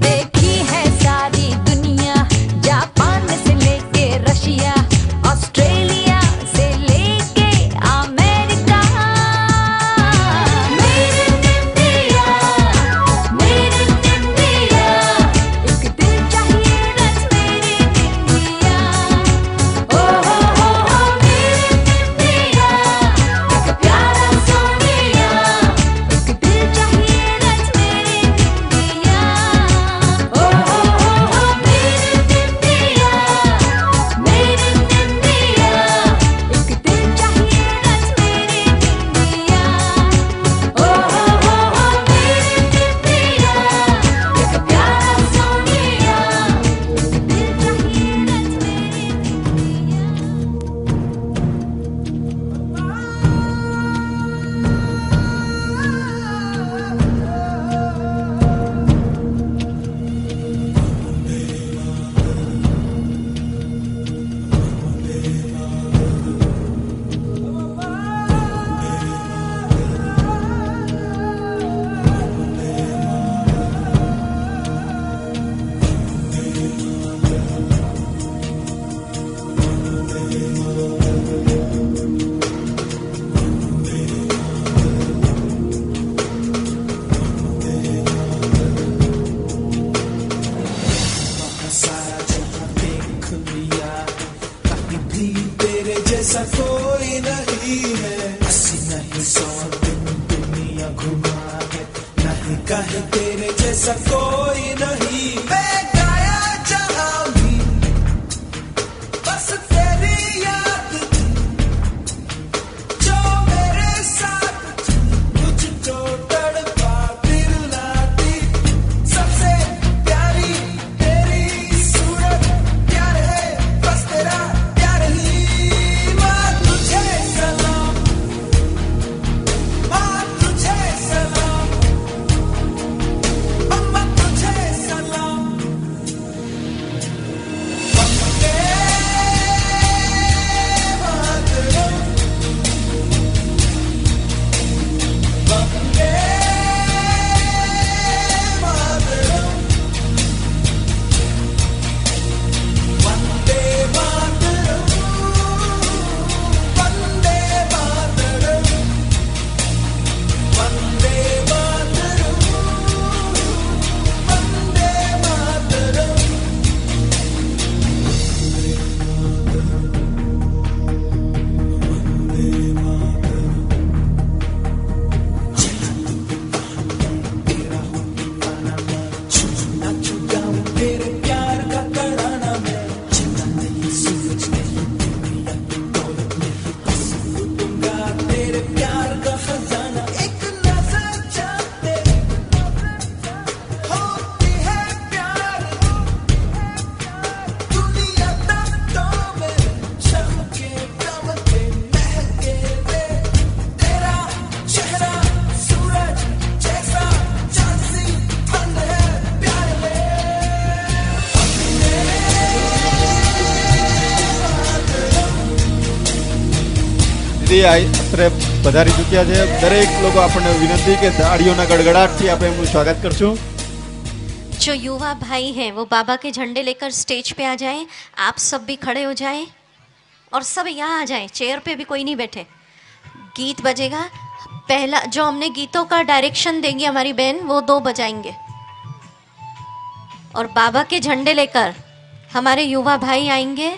देखी है सारी दुनिया, जापान से लेके रशिया, ऑस्ट्रेलिया से लेके अमेरिका। मेरे निंदिया, मेरे निंदिया, एक दिल चाहिए बस मेरे निंदिया। ओ हो मेरे निंदिया, एक प्यारा सोनिया, एक दिल चाहिए बस मेरे निंदिया। ओ हो मेरे निंदिया, मेरे निंदिया, एक दिल चाहिए बस मेरे निंदिया। ओ हो मेरे निंदिया, एक प्यारा सोनिया, एक दिल चाहिए बस मेरे निंदिया। सारा जहां देख लिया, कहीं भी तेरे जैसा कोई नहीं है। 80 नहीं 100 दिन दुनिया घुमा है, नहीं कहे तेरे जैसा कोई नहीं। मैं गाया जहां भी बस तेरी याद थी, जो मेरे साथ थी, मुझको तड़पा दिल लाती। सबसे प्यारी तेरी सूरत, प्यार है बस तेरा प्यार ही। माँ तुझे सलाम, माँ तुझे सलाम, अम्मा અતિથિ અત્રે પધારી ચૂક્યા છે. દરેક લોકો આપણને વિનંતી કે તાળીઓના ગડગડાટથી આપણે એમનું સ્વાગત કરશું. जो युवा भाई हैं वो बाबा के झंडे लेकर स्टेज पे आ जाएं. आप सब भी खड़े हो जाएं और सब यहाँ आ जाएं. चेयर पे भी कोई नहीं बैठे. गीत बजेगा. पहला जो हमने गीतों का डायरेक्शन देंगी हमारी बहन, वो 2 बजाएंगे. और बाबा के झंडे लेकर हमारे युवा भाई आएंगे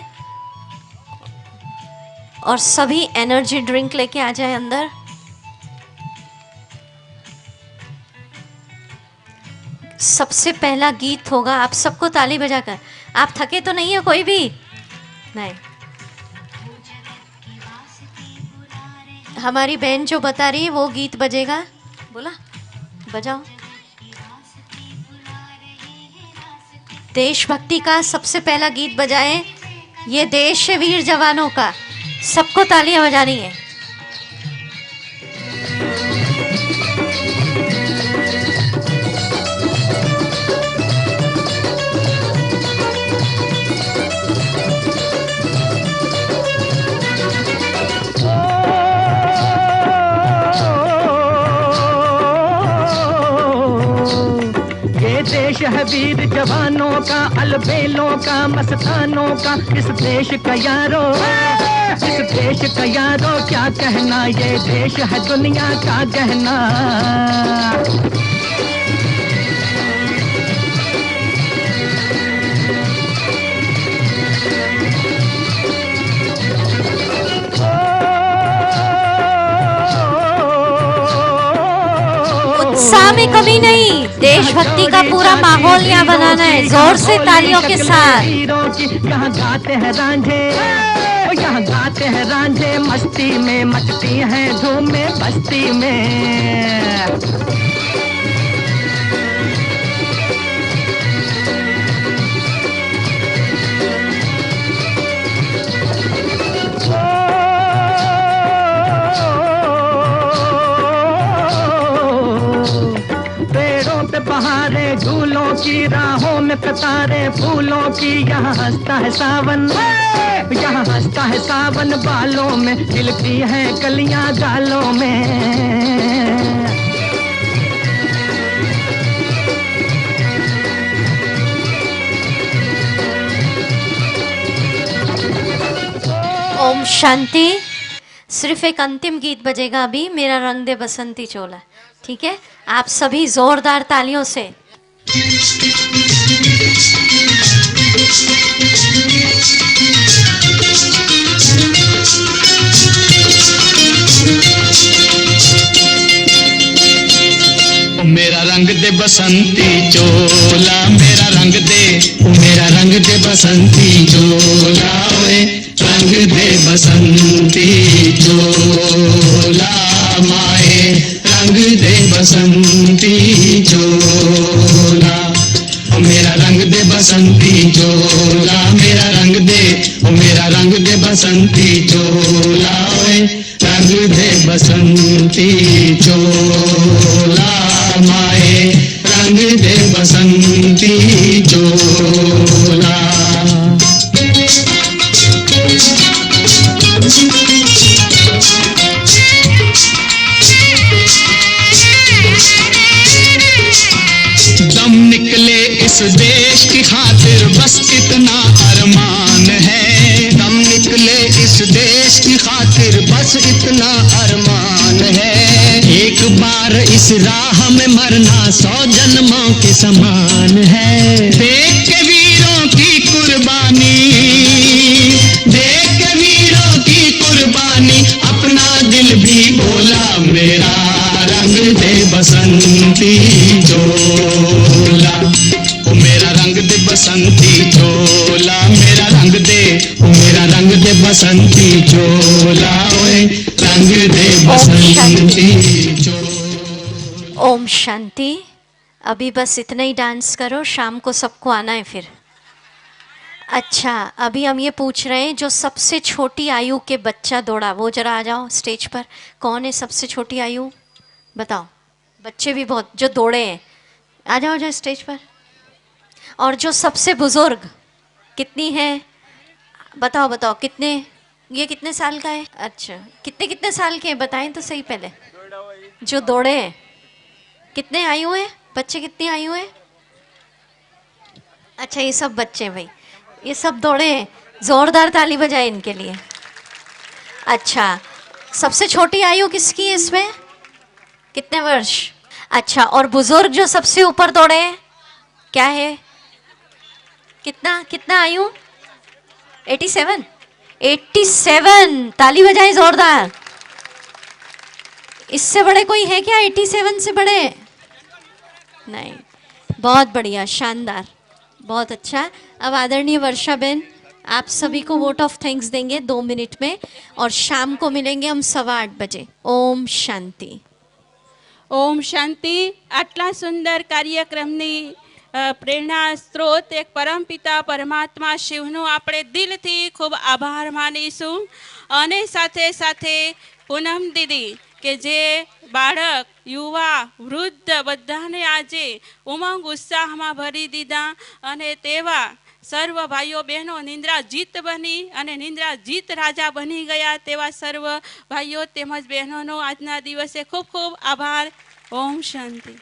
और सभी एनर्जी ड्रिंक लेके आ जाए अंदर. सबसे पहला गीत होगा. आप सबको ताली बजाकर. आप थके तो नहीं है कोई भी? नहीं. हमारी बहन जो बता रही है वो गीत बजेगा. बोला बजाओ. देशभक्ति का सबसे पहला गीत बजाएं. ये देश है वीर जवानों का. सबको तालियां बजानी है. देश है वीर जवानों का, अलबेलों का, मस्तानों का. इस देश का यारो, इस देश का यारो क्या कहना. ये देश है दुनिया का गहना. उत्साह में कमी नहीं. देशभक्ति का पूरा माहौल यहाँ बनाना है जोर से तालियों के साथ. यहाँ गाते हैं रांझे, यहाँ गाते हैं रांझे. मस्ती में मचती हैं धूमें बस्ती में. बहारे झूलों की, राहों में कतारे फूलों की. यहाँ हंसता है सावन, यहाँ हंसता है सावन. बालों में खिलती हैं कलियां गालों में. ओम शांति. सिर्फ एक अंतिम गीत बजेगा अभी, मेरा रंग दे बसंती चोला. ठीक है, आप सभी जोरदार तालियों से. मेरा रंग दे बसंती चोला, मेरा रंग दे, मेरा रंग दे बसंती चोला. ओए रंग दे बसंती चोला माए, रंग दे बसंती चोला. मेरा रंग दे बसंती चोला, मेरा रंग दे, मेरा रंग दे बसंती चोला. ओए रंग दे बसंती चोला माए, रंग दे बसंती चोला. दम निकले इस देश की खातिर बस इतना अरमान है. दम निकले इस देश की खातिर बस इतना अरमान है. एक बार इस राह में मरना 100 जन्मों के समान है. देख के वीरों की कुर्बानी, देख के वीरों की कुर्बानी, अपना दिल भी बोला. मेरा रंग दे बसंती चोला, ओ मेरा रंग दे बसंती चोला. मेरा रंग दे, ओ मेरा रंग दे बसंती चोला. ओए रंग दे बसंती चोला. ओम शांति. अभी बस इतना ही डांस करो, शाम को सबको आना है फिर. अच्छा, अभी हम ये पूछ रहे हैं जो सबसे छोटी आयु के बच्चा दौड़ा, वो जरा आ जाओ स्टेज पर. कौन है सबसे छोटी आयु? बताओ. बच्चे भी बहुत जो दौड़े हैं, आ जाओ जाओ स्टेज पर. और जो सबसे बुजुर्ग कितनी है? बताओ बताओ कितने? ये कितने साल का है? अच्छा, कितने कितने साल के हैं बताएं तो सही पहले। जो दौड़े हैं कितने आयु है? बच्चे कितनी आयु है? अच्छा, ये सब बच्चे भाई, ये सब दौड़े हैं। जोरदार ताली बजाए इनके लिए। अच्छा, सबसे छोटी आयु किसकी है इसमें? कितने वर्ष? अच्छा, और बुजुर्ग जो सबसे ऊपर दौड़े हैं क्या है? कितना कितना आयु? 87। 87, ताली बजाए जोरदार। इससे बड़े कोई है क्या? 87 से बड़े? नहीं। बहुत बढ़िया, शानदार, बहुत अच्छा। अब आदरणीय वर्षा बहन आप सभी को वोट ऑफ थैंक्स देंगे 2 मिनट में, और शाम को मिलेंगे हम 8:15 बजे। ओम शांति। ओम शांति। आटला सुंदर कार्यक्रमની પ્રેરણા સ્ત્રોત એક પરમપિતા પરમાત્મા શિવનો આપણે દિલથી ખૂબ આભાર માનીશું, અને સાથે સાથે પૂનમ દીદી કે જે બાળક યુવા વૃદ્ધ બધાને આજે ઉમંગ ઉત્સાહમાં ભરી દીધા, અને તેવા સર્વ ભાઈઓ બહેનો નિંદ્રા જીત બની અને નિંદ્રા જીત રાજા બની ગયા તેવા સર્વ ભાઈઓ તેમજ બહેનોનો આજના દિવસે ખૂબ ખૂબ આભાર. ઓમ શાંતિ.